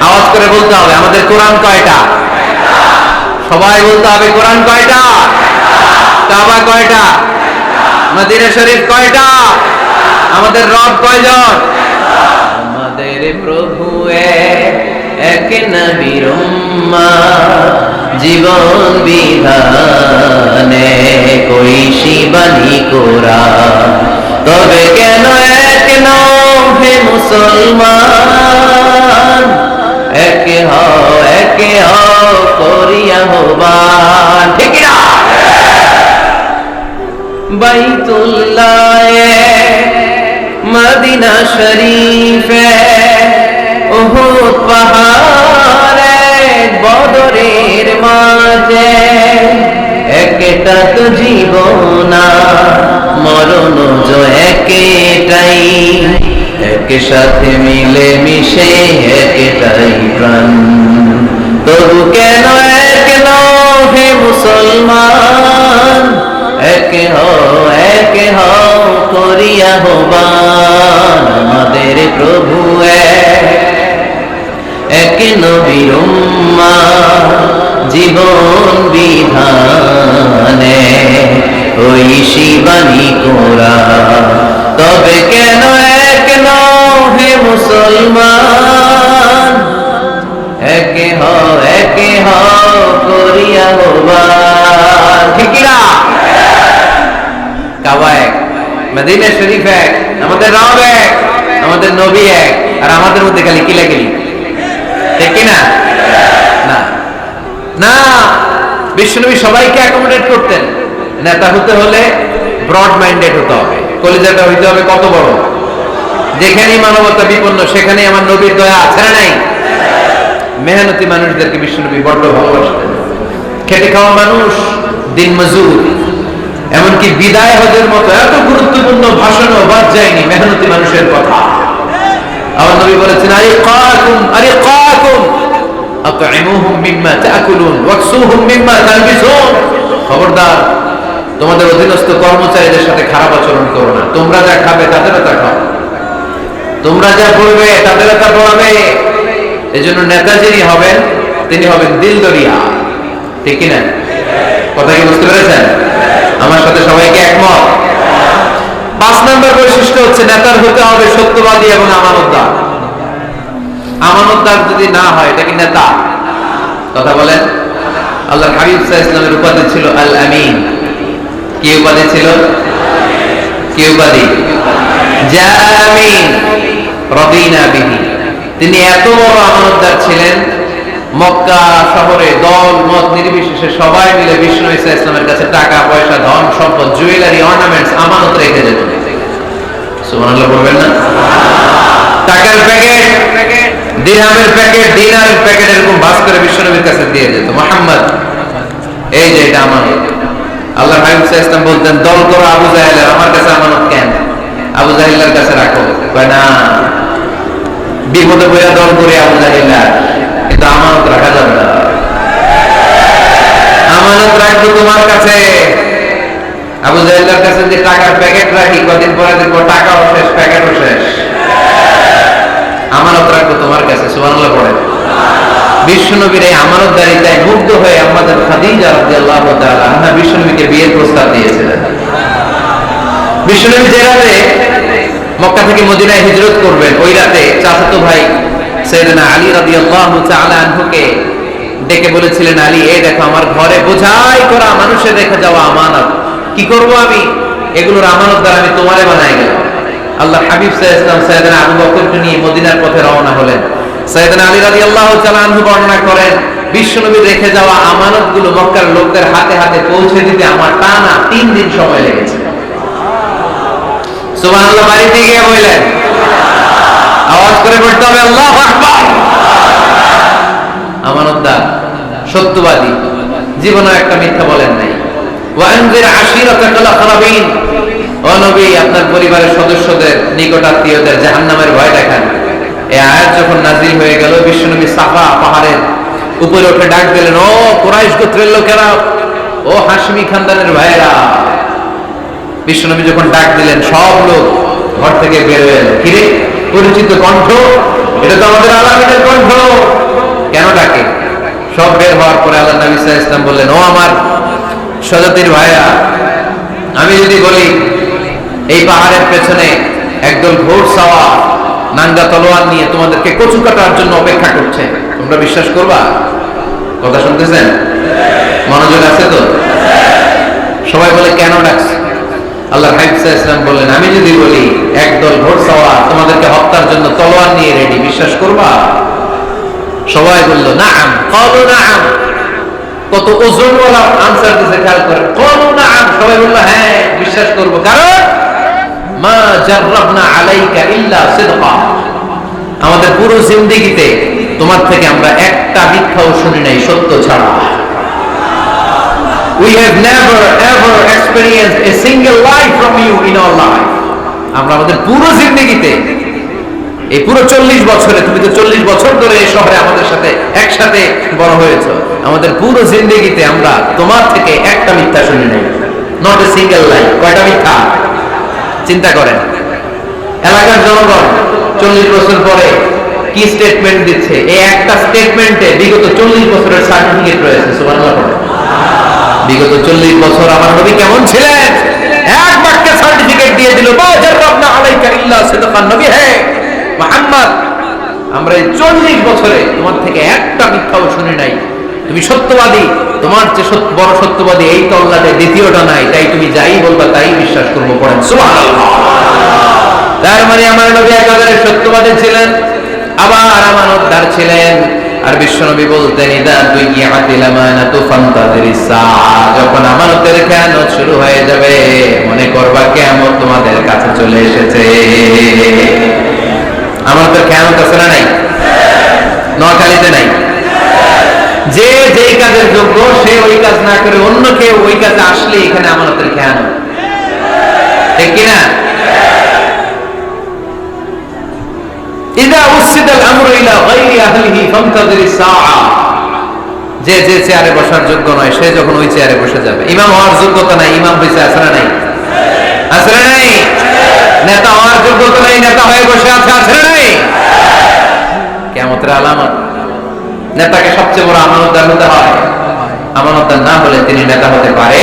আওয়াজ করে বলতে হবে, আমাদের কোরআন কয়টা? সবাই বলতে হবে, কোরআন কয়টা? কাবা কয়টা? মদিনা শরীফ কয়টা? আমাদের রব কয়জন? আমাদের প্রভু এক নবীর উম্মাহ, জীবন বিধানে কইসি বাণী কোরআন। তবে কেন এক নও হে মুসলমান, এক হও করিয়া হবান। ঠিক না? বাইতুল্লাহ মদিনা শরীফে, উহুদ পাহাড়ে, বদরের মাঝে, একটা তো জীবন, মরণ যে একটাই, একসাথে মিলে মিশে একটাই প্রাণ। তবু কেন এক নও হে মুসলমান, এক হও করিয়া হবান। আমাদের প্রভু এক নবীর উম্মাহ, জীবন বিধানে ওই শিবানী কোরআন। তবে কেন এক নও হে মুসলমান, এক হও করিয়া হবান। ঠিক না? কাবা এক, মদিনা শরীফ এক, আমাদের রব এক, আমাদের নবী এক, আর আমাদের মধ্যে খালি কিলাকিলি। ঠিক কিনা? না না, বিশ্বনবী সবাইকে অ্যাকোমোডেট করতেন। নেতা হতে হলে ব্রড মাইন্ডেড হতে হবে, কলিজাটা হইতে হবে কত বড়, যেখানেই মানবতা বিপন্ন সেখানে আমার নবীর দয়া আছে না নাই? মেহনতি মানুষদেরকে বিশ্বনবী বড্ড ভালোবাসতেন। খেটে খাওয়া মানুষ, দিন মজুর, এমনকি বিদায় হজের মতো এত গুরুত্বপূর্ণ ভাষণও বাদ যায়নি মেহনতি মানুষের কথা। আমার নবী বলেছেন, আরে কাকুম আতইমুহুম মিম্মা তাকুলুন ওয়াকসুহুম মিম্মা তালবিসুন। খবরদার, তোমাদের অধীনস্থ কর্মচারীদের সাথে খারাপ আচরণ করো না। তোমরা যা খাবে তাদেরও তা খাও, তোমরা যা পড়বে তাদেরও তা পড়াবে। এজন্য নেতা যিনি হবেন তিনি হবেন দিলদরিয়া, ঠিক কিনা? কথা কি বুঝতে পেরেছেন? আমার সাথে সবাইকে একমত? 5 নম্বর বৈশিষ্ট্য হচ্ছে নেতার হতে হবে সত্যবাদী এবং আমানতদার। আমানতদার যদি না হয় এটা কি নেতা? কথা বলেন। আল্লাহর হাবিব সাল্লাল্লাহু আলাইহি ওয়াসাল্লামের উপাধি ছিল আল আমিন। কি উপাধি ছিল? কি উপাধি? জামিন রাদিনা বিহি। তিনি এত বড় আমানতদার ছিলেন, মক্কা শহরে দল মত নির্বিশেষে সবাই মিলে বিষ্ণু ঈসা ইসলামের কাছে টাকা পয়সা, ধন সম্পদ, জুয়েলারি, অর্নামেন্টস আমানত রেখে যেত। সুবহানাল্লাহ বলবেন না? টাকার প্যাকেট, দিরহামের প্যাকেট, দিনারের প্যাকেট এরকম ভাঁজ করে বিশ্বনবীর কাছে দিয়ে যেত। মুহাম্মদ, এই যে এটা আমানত। আল্লাহর হাবিব সাল্লাল্লাহু আলাইহি ওয়াসাল্লাম বলতেন, দল করো আবু জাহেলের, আমার কাছে আমানত কেন? আবু জাহেলের কাছে রাখো। কয় না, বিপদে পড়ে দল করে আবু জাহেলের, কিন্তু আমানত রাখা যাবে না। আমানত রাখবো তোমার কাছে। আবু জাহেলের কাছে যে টাকার প্যাকেট রাখি, কদিন পরে দেখবো টাকাও শেষ, প্যাকেটও শেষ। আমানত রাখবো তোমার কাছে। সুবহানাল্লাহ পড়ে। বিশ্বনবীর এই আমানতদারিতায় মুগ্ধ হয়ে আমাদের খাদিজা রাদিয়াল্লাহু তাআলা আনহা বিশ্বনবীকে বিয়ের প্রস্তাব দিয়েছিলেন। বিশ্বনবী যে রাতে মক্কা থেকে মদিনায় হিজরত করবেন, ওই রাতে চাচাতো ভাই সাইয়েদনা আলী রাদিয়াল্লাহু তাআলা আনহুকে ডেকে বলেছিলেন, আলী, এই দেখো আমার ঘরে বোঝাই করা মানুষের রেখে যাওয়া আমানত, কি করব আমি? এগুলোর আমানতদার আমি তোমারে বানাই গেলাম। আল্লাহ হাবিব সাল্লাল্লাহু আলাইহি ওয়াসাল্লাম সাইয়েদনা আবু বকরকে নিয়ে মদিনার পথে রওনা হলেন। সাইয়েদনা আলী রাদিয়াল্লাহু তাআলা আনহু বর্ণনা করেন, বিশ্বনবী রেখে যাওয়া আমানতগুলো মক্কার লোকদের হাতে হাতে পৌঁছে দিতে আমার টানা 3 দিন সময় লেগেছে। সুবহানাল্লাহ। বাড়িতে গিয়ে বললেন, আওয়াজ করে পড়তে হবে আল্লাহু আকবার। আমানতদার, সত্যবাদী, জীবনে একটা মিথ্যা বলেন নাই। ওয়ানজির আশিরাতাকাল আকরাবিন, ও নবী, আপনার পরিবারের সদস্যদের, নিকট আত্মীয়দের জাহান্নামের ভয় দেখান। এই আয়াত যখন নাযিল হয়ে গেল, বিশ্বনবী সাফা পাহাড়ের উপরে উঠে ডাক দিলেন, ও কুরাইশ গোত্রের লোকেরা, ও হাশমি খানদানের ভাইয়েরা। বিশ্বনবী যখন ডাক দিলেন, সব লোক ঘর থেকে বের হয়ে এলো। কিরে, পরিচিত কণ্ঠ, এটা তো আমাদের আলামিনের কণ্ঠ, কেন ডাকে? সব বের হওয়ার পরে আল্লাহ নবী সাল্লাল্লাহু আলাইহি ওয়াসাল্লাম বললেন, ও আমার স্বজাতির ভাইরা, আমি যদি বলি এই পাহাড়ের পেছনে একদল ঘোড়সাওয়া নাঙ্গা তলোয়ার নিয়ে তোমাদেরকে কচু কাটার জন্য অপেক্ষা করছে, তোমরা বিশ্বাস করবা? কথা শুনতেছেন? মনোযোগ আছে তো? সবাই বলে, কেন ডাকছে? আল্লাহ হাবিব সাল্লাল্লাহু আলাইহি ওয়াসাল্লাম বললেন, আমি যদি বলি একদল ঘোড়সাওয়া তোমাদেরকে হত্যার জন্য তলোয়ার নিয়ে রেডি, বিশ্বাস করবা? সবাই বলল, নাআম। ক্বালু নাআম। কত ওজনওয়ালা আনসার দিতে, খেয়াল করেন। ক্বালু নাআম, সবাই বলল, হ্যাঁ বিশ্বাস করব। কারণ মা জাররাবনা আলাইকা ইল্লা সিদকা, আমাদের পুরো জিন্দেগিতে তোমার থেকে আমরা একটা মিথ্যাও শুনি নাই, সত্য ছাড়া। We have never ever experienced a single lie from you in our life. আমরা আমাদের পুরো জিন্দেগিতে, এই পুরো 40 বছরে, তুমি তো 40 বছর ধরে এই শহরে আমাদের সাথে একসাথে বড় হয়েছো, আমাদের পুরো জিন্দেগিতে আমরা তোমার থেকে একটা মিথ্যা শুনি নাই। নট এ সিঙ্গেল লাই। কয়টা মিথ্যা? চিন্তা করেন। এলাকার জনগণ 40 বছর পরে কি স্টেটমেন্ট দিচ্ছে? এই একটা স্টেটমেন্টে বিগত 40 বছরের সার্টিফিকেট রয়েছে। সুবহানাল্লাহ। বিগত 40 বছর আমার নবী কেমন ছিলেন? এক বাক্যে সার্টিফিকেট দিয়ে দিল, মা জাররাবনা আলাইকা ইল্লা সিদকান। নবী হে মুহাম্মদ, আমরা এই 40 বছরে তোমার থেকে একটা মিথ্যাও শুনি নাই, তুমি সত্যবাদী, তোমার চেয়ে বড় সত্যবাদী এই তল্লাটে দ্বিতীয়টা নাই, তাই তুমি যাই বলবা তাই বিশ্বাস করবো। পড়েন সুবহানাল্লাহ। তার মানে আমার নবী একেবারে সত্যবাদী ছিলেন, আবার আমানতদার ছিলেন। আর বিশ্বনবী বলতেন, ইদা দুইয়াতিল আমানাতু ফান্তাযিরিস সাআ, যখন আমানতের খেয়ানত শুরু হয়ে যাবে মনে করবা কিয়ামত তোমাদের কাছে চলে এসেছে। আমাদের খেয়ানত আছে না নাই? নোয়াখালীতে নাই? যে যেই কাজের যোগ্য সে ওই কাজ না করে অন্য কেউ ওই কাজে আসলে এখানে আমানতের খেয়ানত, ঠিক কিনা? ইদা উসিদাল আমরু ইলা গায়রি আহলিহি ফামতাযিরিস সাআ, যে যে চেয়ারে বসার যোগ্য নয় সে যখন ওই চেয়ারে বসে যাবে। ইমাম হওয়ার যোগ্যতা নাই, ইমাম হইছে আছে না নাই? আছে না নাই? নেতা হওয়ার যোগ্যতা নাই, নেতা হয়ে বসে আছে আছে না নাই? কিয়ামতের আলামত। নেতাকে সবচেয়ে বড় আমানতদার হতে হয়, আমানতদার না হলে তিনি নেতা হতে পারে।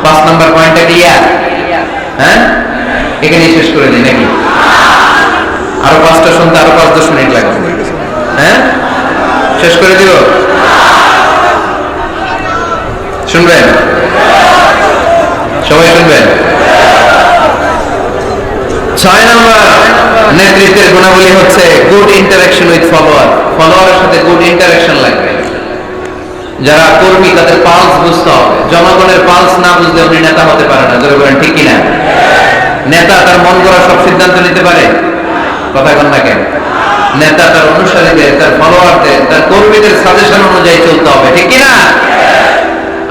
5 নম্বর পয়েন্টটা ক্লিয়ার? হ্যাঁ, এখানেই শেষ করে দিই নাকি? আরো 5টা শুনতে আরো 5-10 মিনিট লাগবে। হ্যাঁ, শেষ করে দিব? শুনবেন? সবাই শুনবেন? 6 নম্বর নেতৃত্বের গুণাবলী হচ্ছে গুড ইন্টারঅ্যাকশন উইথ ফলোয়ার। ফলোয়ারের সাথে গুড ইন্টারঅ্যাকশন লাগবে। যারা কর্মী তাদের পালস বুঝতে হবে। জনগণের পালস না বুঝলে উনি নেতা হতে পারে না। জোরে বলেন ঠিক কিনা? নেতা তার মন গড়া সব সিদ্ধান্ত নিতে পারে? কথা বলেন না কেন? নেতা তার অনুসারীদের, তার ফলোয়ারদের, তার কর্মীদের সাজেশন অনুযায়ী চলতে হবে, ঠিক কিনা?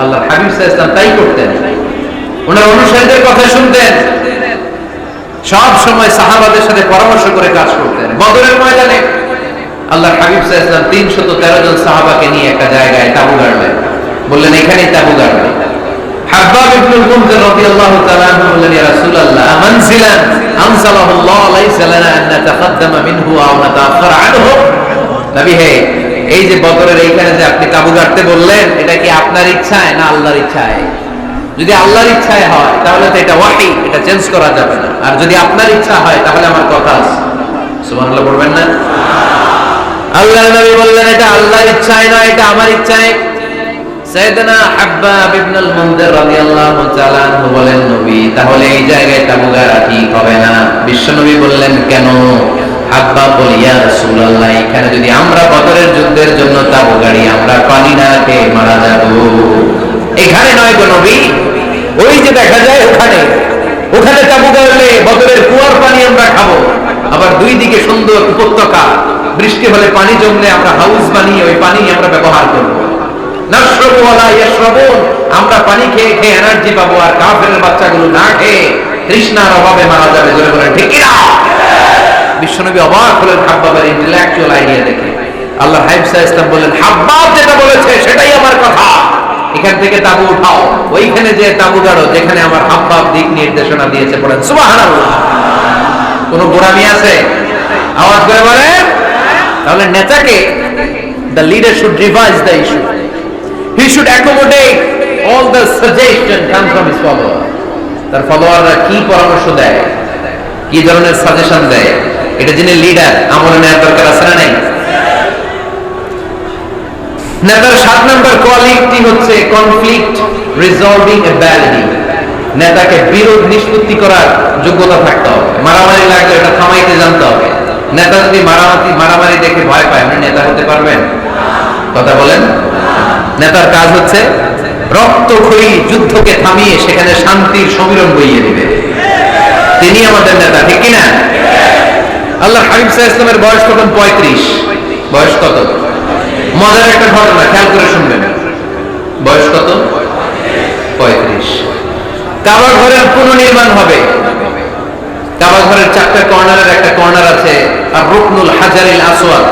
আল্লাহর হাবিব সাল্লাল্লাহু আলাইহি ওয়াসাল্লাম তাই করতেন। ওনার অনুসারীদের কথা শুনতেন, সব সময় সাহাবাদের সাথে পরামর্শ করে কাজ করতেন। বদরের ময়দানে আল্লাহর হাবিব সাল্লাল্লাহু আলাইহি ওয়াসাল্লাম 313 জন সাহাবাকে নিয়ে একটা জায়গায় তাঁবু গাড়লেন। বললেন এখানেই তাঁবু গাড়বেন। হাব্বাব ইবনুল মুনজির রাদিয়াল্লাহু তাআলা আনহু বললেন, ইয়া রাসূলুল্লাহ মানজিলান আনসালাহুল্লাহ লাইসা লানা আন নাতাকাদ্দামা মিনহু আও নাতাআখারা আনহু। নবী হে, এই যে বদরের এইখানে যে আপনি তাঁবু গাড়তে বললেন, এটা কি আপনার ইচ্ছায় না আল্লাহর ইচ্ছায়? যদি আল্লাহর ইচ্ছায় হয় তাহলে তো এটা ওয়াহি, এটা চেঞ্জ করা যাবে না। আর যদি আপনার ইচ্ছা হয় তাহলে আমার কথা আছে। সুবহানাল্লাহ বলবেন না? আল্লাহর নবী বললেন এটা আল্লাহর ইচ্ছায় না, এটা আমার ইচ্ছায়। সাইয়েদনা হাব্বাব ইবনুল মুনজির রাদিয়াল্লাহু তাআলা আনহু বলেন, নবী তাহলে এই জায়গায় তাঁবু গাড়া ঠিক হবে না। বিশ্বনবী বললেন কেন? হাব্বাব বলে, ইয়া রাসূলুল্লাহ এখানে যদি আমরা বদরের যুদ্ধের জন্য তাঁবু গাড়ি আমরা পানি না খেয়ে মারা যাব। এখানে নয় গো নবী, ওই যে দেখা যায় ওখানে, ওখানে তাঁবু গাড়লে বদরের কুয়ার পানি আমরা খাবো। আবার দুই দিকে সুন্দর উপত্যকা, বৃষ্টি হলে পানি জমলে আমরা হাউস বানিয়ে ওই পানি আমরা ব্যবহার করবো। নাশরাবু ওয়ালা ইয়াশরাবুন, আমরা পানি খেয়ে খেয়ে এনার্জি পাবো, আর কাফেরের বাচ্চাগুলো না খেয়ে তৃষ্ণার অভাবে মারা যাবে। জোরে বলেন ঠিক কি না? বিশ্বনবী অবাক হলেন হাব্বাবের ইন্টেলেকচুয়াল আইডিয়া দেখে। আল্লাহর হাবিব সাল্লাল্লাহু আলাইহি ওয়াসাল্লাম বললেন, হাব্বাব যেটা বলেছে সেটাই আমার কথা, এখান থেকে তাঁবু উঠাও, ওইখানে যে তাঁবু গাড়ো যেখানে আমার হাব্বাব দিক নির্দেশনা দিয়েছে। বলেন সুবহানাল্লাহ। কোনো গোড়ামি আছে? আওয়াজ করে বলেন। তাহলে নেতাকে, the leader should revise the issue. He should accommodate all the suggestion come from his follower. তার ফলোয়াররা কি পরামর্শ দেয়, কি ধরনের সাজেশন দেয়, এটা যিনি লিডার আমলে নেওয়ার দরকার আছে না নাই? নেতার 7 নম্বর কোয়ালিটি হচ্ছে কনফ্লিক্ট রিজলভিং এবিলিটি। নেতাকে বিরোধ নিষ্পত্তি করার যোগ্যতা থাকতে হবে। মারামারি লাগলে এটা থামাইতে জানতে হবে। নেতা যদি মারামারি দেখে ভয় পায়, আপনি নেতা হতে পারবেন? কথা বলেন। নেতার কাজ হচ্ছে রক্তক্ষয়ী যুদ্ধকে থামিয়ে সেখানে শান্তির সমীরণ বইয়ে দিবে। তিনি আমাদের নেতা, ঠিক কিনা? আল্লাহর হাবিব সাল্লাল্লাহু আলাইহি ওয়াসাল্লামের বয়স তখন 35। বয়স কত? মজার একটা ঘটনা, খেয়াল করে শুনবেন। বয়স কত? 35। কাবা ঘরের পুনর্নির্মাণ হবে। কাবা ঘরের 4টা কর্নারের একটা কর্নার আছে আর রুকনুল হাজারিল আসওয়াদ,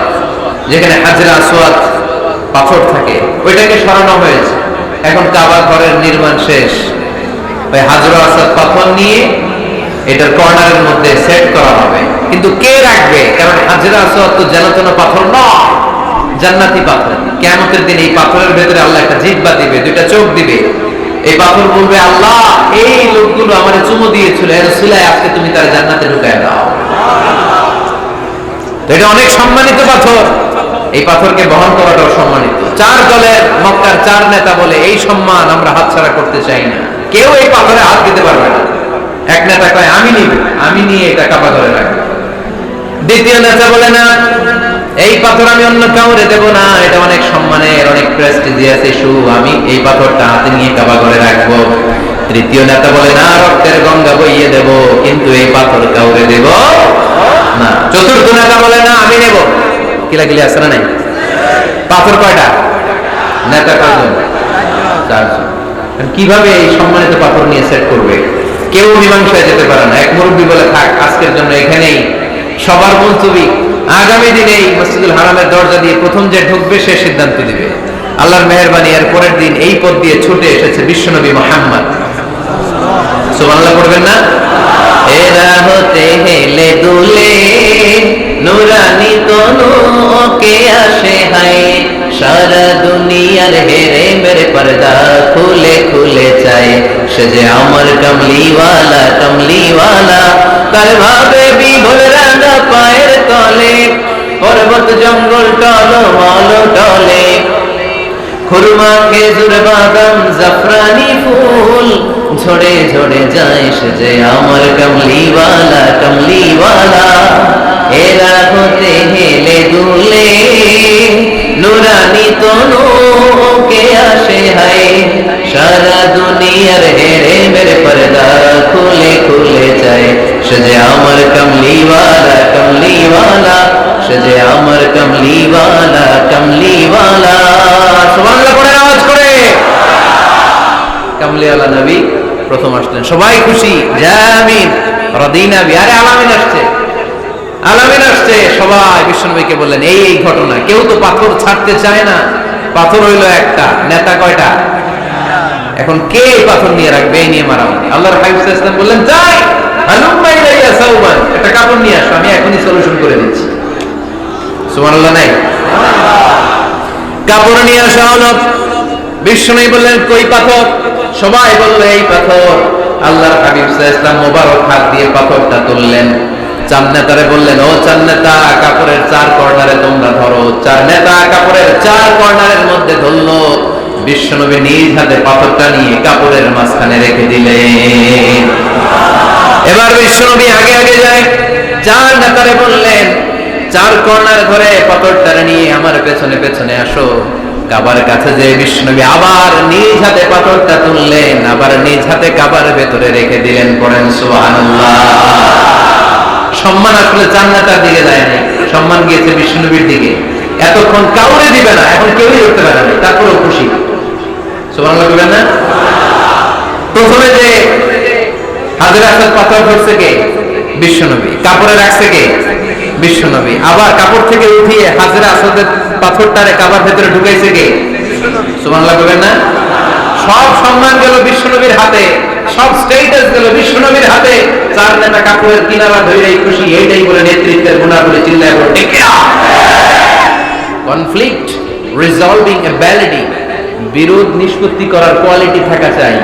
যেখানে হাজরা আসওয়াদ পাথর থাকে, ওইটাকে সরানো হয়েছে। এখন কাবা ঘরের নির্মাণ শেষ, ওই হাজরা আসওয়াদ পাথর নিয়ে এটার কর্নারের মধ্যে সেট করা হবে। কিন্তু কে রাখবে? কারণ হাজরা আসওয়াদ তো যেন পাথর নয়, জান্নাতি পাথর। কিয়ামতের দিন এই পাথরের ভেতরে আল্লাহ একটা জিহ্বা দিবে, 2টা চোখ দিবে। এই পাথর বলবে, আল্লাহ এই লোকগুলো আমারে চুমু দিয়েছিল, এর উসিলায় আজকে তুমি তার জান্নাতে ঢুকায় দাও। তো এটা অনেক সম্মানিত পাথর, এই পাথরকে বহন করাটাও সম্মানিত। 4 দলের মক্কার 4 নেতা বলে এই সম্মান আমরা হাতছাড়া করতে চাই না, কেউ এই পাথরে হাত দিতে পারবে না। এক নেতা কয় আমি নিব, আমি নিয়ে এটা কাবা ঘরে রাখবো। দ্বিতীয় নেতা বলে না, এই পাথর আমি অন্য কাউরে দেব না, এটা অনেক সম্মানের, অনেক প্রেস্টিজিয়াস ইস্যু, আমি এই পাথরটা হাতে নিয়ে কাবা ঘরে রাখবো। তৃতীয় নেতা বলে না, রক্তের গঙ্গা বইয়ে দেব, কিন্তু এই পাথর কাউরে দেব না। চতুর্থ নেতা বলে না আমি নেব, কিলাকিলি আছে না নাই? পাথর কয়টা? নেতা কয়জন? চারজন। কিভাবে এই সম্মানিত পাথর নিয়ে সেট করবে? কেউ মীমাংসায় যেতে পারে না। এক মুরব্বী বলে থাক আজকের জন্য এখানেই, সবার মুলতবি, আগামী দিনে এই মসজিদুল হারামের দরজা দিয়ে প্রথম যে ঢুকবে সে সিদ্ধান্ত দিবে। আল্লাহর মেহেরবানি, এর পরের দিন এই পথ দিয়ে ছুটে এসেছে বিশ্বনবী মুহাম্মদ। সুবহানাল্লাহ পড়বেন না? এরা হতে হেলে দুলে নুরানি তনু কে আসে হায়, সারা দুনিয়ার হেরে মেরে পর্দা খুলে খুলে চায়, সে যে আমার কমলিওয়ালা কমলিওয়ালা, তার ভাবে বিভোর রাঙা পায়ের তলে, পর্বত জঙ্গল টল মল টলে, খুরমা খেজুর বাদাম জাফরানি ফুল ঝরে ঝরে যায়, সে যে আমার কমলিওয়ালা কমলিওয়ালা। এরা হতে হেলে দুলে নুরানি তনু কে আসে হায়, সারা দুনিয়ার হেরে মেরে পর্দা খুলে খুলে যায়, সে যে আমার কমলিওয়ালা কমলিওয়ালা, সে যে আমার কমলিওয়ালা কমলিওয়ালা। সুবহানাল্লাহ পড়ে আওয়াজ করে। কামলিওয়ালা নবী প্রথম আসলেন, সবাই খুশি, জামিন রাদিনা বি। আরে আলামিন আসছে, আলামিন আসছে। সবাই বিশ্বনবীকে বললেন এই এই ঘটনা। কেউ তো পাথর ছাড়তে চায় না, পাথর হইলো একটা, নেতা কয়টা? এখন কে এই পাথর নিয়ে রাখবে? এই নিয়ে মারামারি। আল্লাহর হাবিব সাল্লাল্লাহু আলাইহি ওয়াসাল্লাম বললেন যাই হালুম্মা ইলাইয়া সাওবান, একটা কাপড় নিয়ে আসো, আমি এখনই সলিউশন করে দিচ্ছি। সুবহানাল্লাহ নাই? কাপড় নিয়ে আসা হলো। বিশ্বনবী বললেন কই পাথর? সবাই বলল এই পাথর। আল্লাহর হাবিব সাল্লাল্লাহু আলাইহি ওয়াসাল্লাম মোবারক হাত দিয়ে পাথরটা তুললেন। চার নেতারে বললেন ও চার নেতা, কাপড়ের চার কর্নারে তোমরা ধরো। চার নেতা কাপড়ের চার কর্নারের মধ্যে ধরলো। বিশ্বনবী নিজ হাতে পাথরটা নিয়ে কাপড়ের মাঝখানে রেখে দিলেন। এবার বিশ্বনবী আগে আগে যায়, চার নেতারে বললেন চার কর্নার ধরে পাথরটা নিয়ে আমার পেছনে পেছনে আসো। কাবার কাছে যে বিশ্বনবী আবার নিজ হাতে পাথরটা তুললেন, আবার নিজ হাতে কাবার ভেতরে রেখে দিলেন। পড়েন সুবহানাল্লাহ। সম্মান আসলে জান্নাতের দিকে যায় না, সম্মান গিয়েছে বিশ্বনবীর দিকে। এতক্ষণ কাউরে দিবে না, এখন কেউই করতে পারে না, তারপরেও খুশি। সুবহানাল্লাহ বলবেন না? প্রথমে যে হাজরে আসওয়াদ পাথর ধরছে কে? বিশ্বনবী। কাপড়ে রাখছে কে? বিশ্বনবী। আবার কাপড় থেকে উঠিয়ে হাজরে আসওয়াদের পাথরটারে কাবার ভেতরে ঢুকাইছে কে? সুবহানাল্লাহ বলবেন না? সব সম্মান গেল বিশ্বনবীর হাতে, সব স্টেটাস গেল বিশ্বনবীর হাতে। চার নেতা কাপড়ের কিনারা ধরেই খুশি, এইটাই বলে নেতৃত্বের গুনাহ বলে চিল্লায় বলে ঠিক না। কনফ্লিক্ট রিজলভিং অ্যাবিলিটি, বিরোধ নিষ্পত্তি করার কোয়ালিটি থাকা চাই,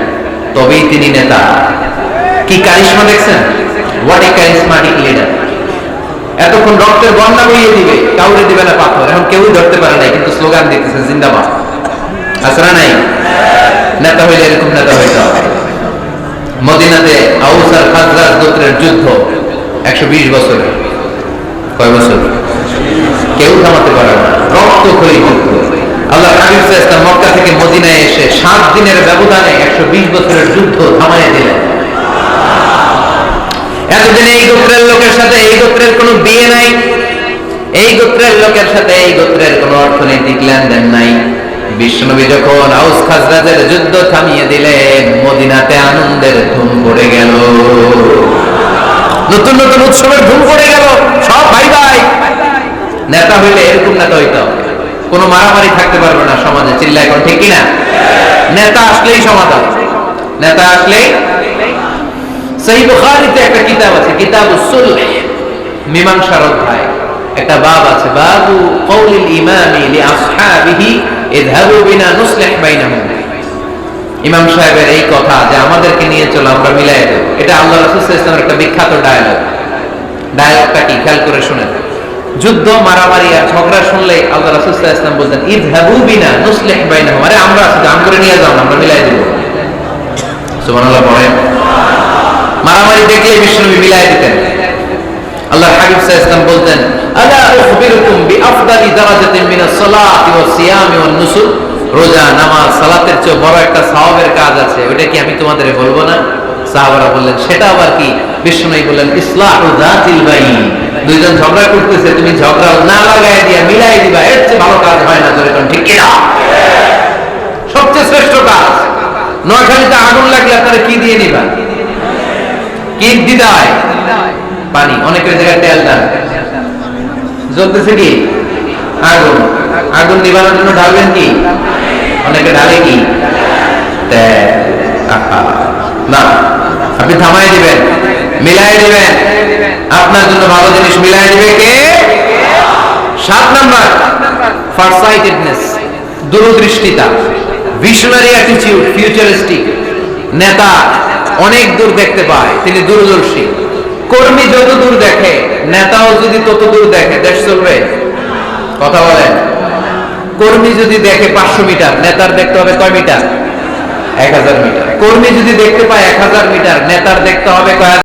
তবেই তিনি নেতা। কি কারিশমা দেখছেন? What a charismatic leader. এতক্ষণ রক্তের বন্যা বইয়ে দিবে, কাউরে দিবে না পাথর। এখন কেউই ধরতে পারে নাই, কিন্তু স্লোগান দিতেছে জিন্দাবাদ। আসরা নাই? নেতা হইলে এরকম নেতা হইতে হবে। মদিনাতে আউস আর খাজরাজ গোত্রের যুদ্ধ 120 বছরে। কয় বছর? কেউ থামাতে পারে না, রক্তক্ষয়ী যুদ্ধ। আল্লাহ হাবিব সাল্লাল্লাহু আলাইহি ওয়াসাল্লাম মক্কা থেকে মদিনায় এসে 7 দিনের ব্যবধানে 120 বছরের যুদ্ধ থামায় দিলেন। এতদিন এই গোত্রের লোকের সাথে এই গোত্রের কোনো বিয়ে নাই, এই গোত্রের লোকের সাথে এই গোত্রের কোনো অর্থনৈতিক লেনদেন নাই। বিশ্বনবী যখন আউস খাজরাজের যুদ্ধ থামিয়ে দিলেন, মদিনাতে আনন্দের ধুম পড়ে গেল, নতুন নতুন উৎসবের ধুম পড়ে গেল। সব ভাই ভাই। নেতা হইলে এরকম নেতা হইতে হবে, কোনো মারামারি থাকতে পারবে না সমাজে। চিল্লা এখন ঠিক কিনা? নেতা আসলেই সমাধান, নেতা আসলেই। সহিহ বুখারীতে একটা কিতাব আছে, কিতাবুস সুলহ, মীমাংসার অধ্যায়। একটা বাব আছে, বাবু কওলিল ইমামি লিআসহাবিহি ইযহাবু বিনা নুসলিহ বাইনাহুম। ইমাম সাহেবের এই কথা যে আমাদেরকে নিয়ে চলো, আমরা মিলাই দেব, এটা আল্লাহ রাসূল সাল্লাল্লাহু আলাইহি ওয়াসাল্লামের একটা বিখ্যাত ডায়ালগ। ডায়ালগটা কি খেয়াল করে শুনেন। যুদ্ধ মারামারি আর ঝগড়া শুনলে আল্লাহ রাসূল সাল্লাল্লাহু আলাইহি ওয়াসাল্লাম বলতেন ইযহাবু বিনা নুসলিহ বাইনাহুম, আরে আমরা আছি, আমগরে নিয়ে যাও, আমরা মিলাই দেব। সুবহানাল্লাহ পড়েন। মারামারি দেখলে বিশ্বনবী মিলাই দিতেন। আল্লাহর হাবিব সাল্লাল্লাহু আলাইহি ওয়াসাল্লাম বলতেন আলা উখবিরুকুম বিআফদালি দারাজাতিন মিনাস সালাতি ওয়াস সিয়ামি ওয়ান নুসুক, রোজা নামাজ সালাতের চেয়ে বড় একটা সওয়াবের কাজ আছে, ওটা কি আমি তোমাদের বলবো না? সাহাবারা বললেন সেটা আবার কি? বিশ্বনবী বললেন ইসলাহু যাতিল বাইন, দুইজন ঝগড়া করতেছে, তুমি ঝগড়া না লাগায় দিয়া মিলাই দিবা, এর চেয়ে ভালো কাজ হয় না। ধরে ঠিক কিনা? সবচেয়ে শ্রেষ্ঠ কাজ। নোয়াখালীতে আগুন লাগলে আপনারা কি দিয়ে নিবা? কি দিতে হয়? পানি। অনেকের জায়গায় তেল দেন। জ্বলতেছে কি? আগুন। আগুন নিবানোর জন্য ঢালবেন কি? অনেকে ঢালে কি? তেল। না, আপনি থামাই দিবেন, মিলাই দিবেন। আপনার জন্য ভালো জিনিস মিলাই দিবে কে? 7 নাম্বার, ফারসাইটেডনেস, দূরদৃষ্টিতা, ভিশনারি অ্যাটিটিউড, ফিউচারিস্টিক। নেতা অনেক দূর দেখতে পায়, তিনি দূরদর্শী। কর্মী যত দূর দেখে, নেতাও যদি তত দূর দেখে, দেশ চলবে? কথা বলেন। কর্মী যদি দেখে 500 মিটার, নেতার দেখতে হবে কয় মিটার? 1000 মিটার। কর্মী যদি দেখতে পায় 1000 মিটার, নেতার দেখতে হবে কয়?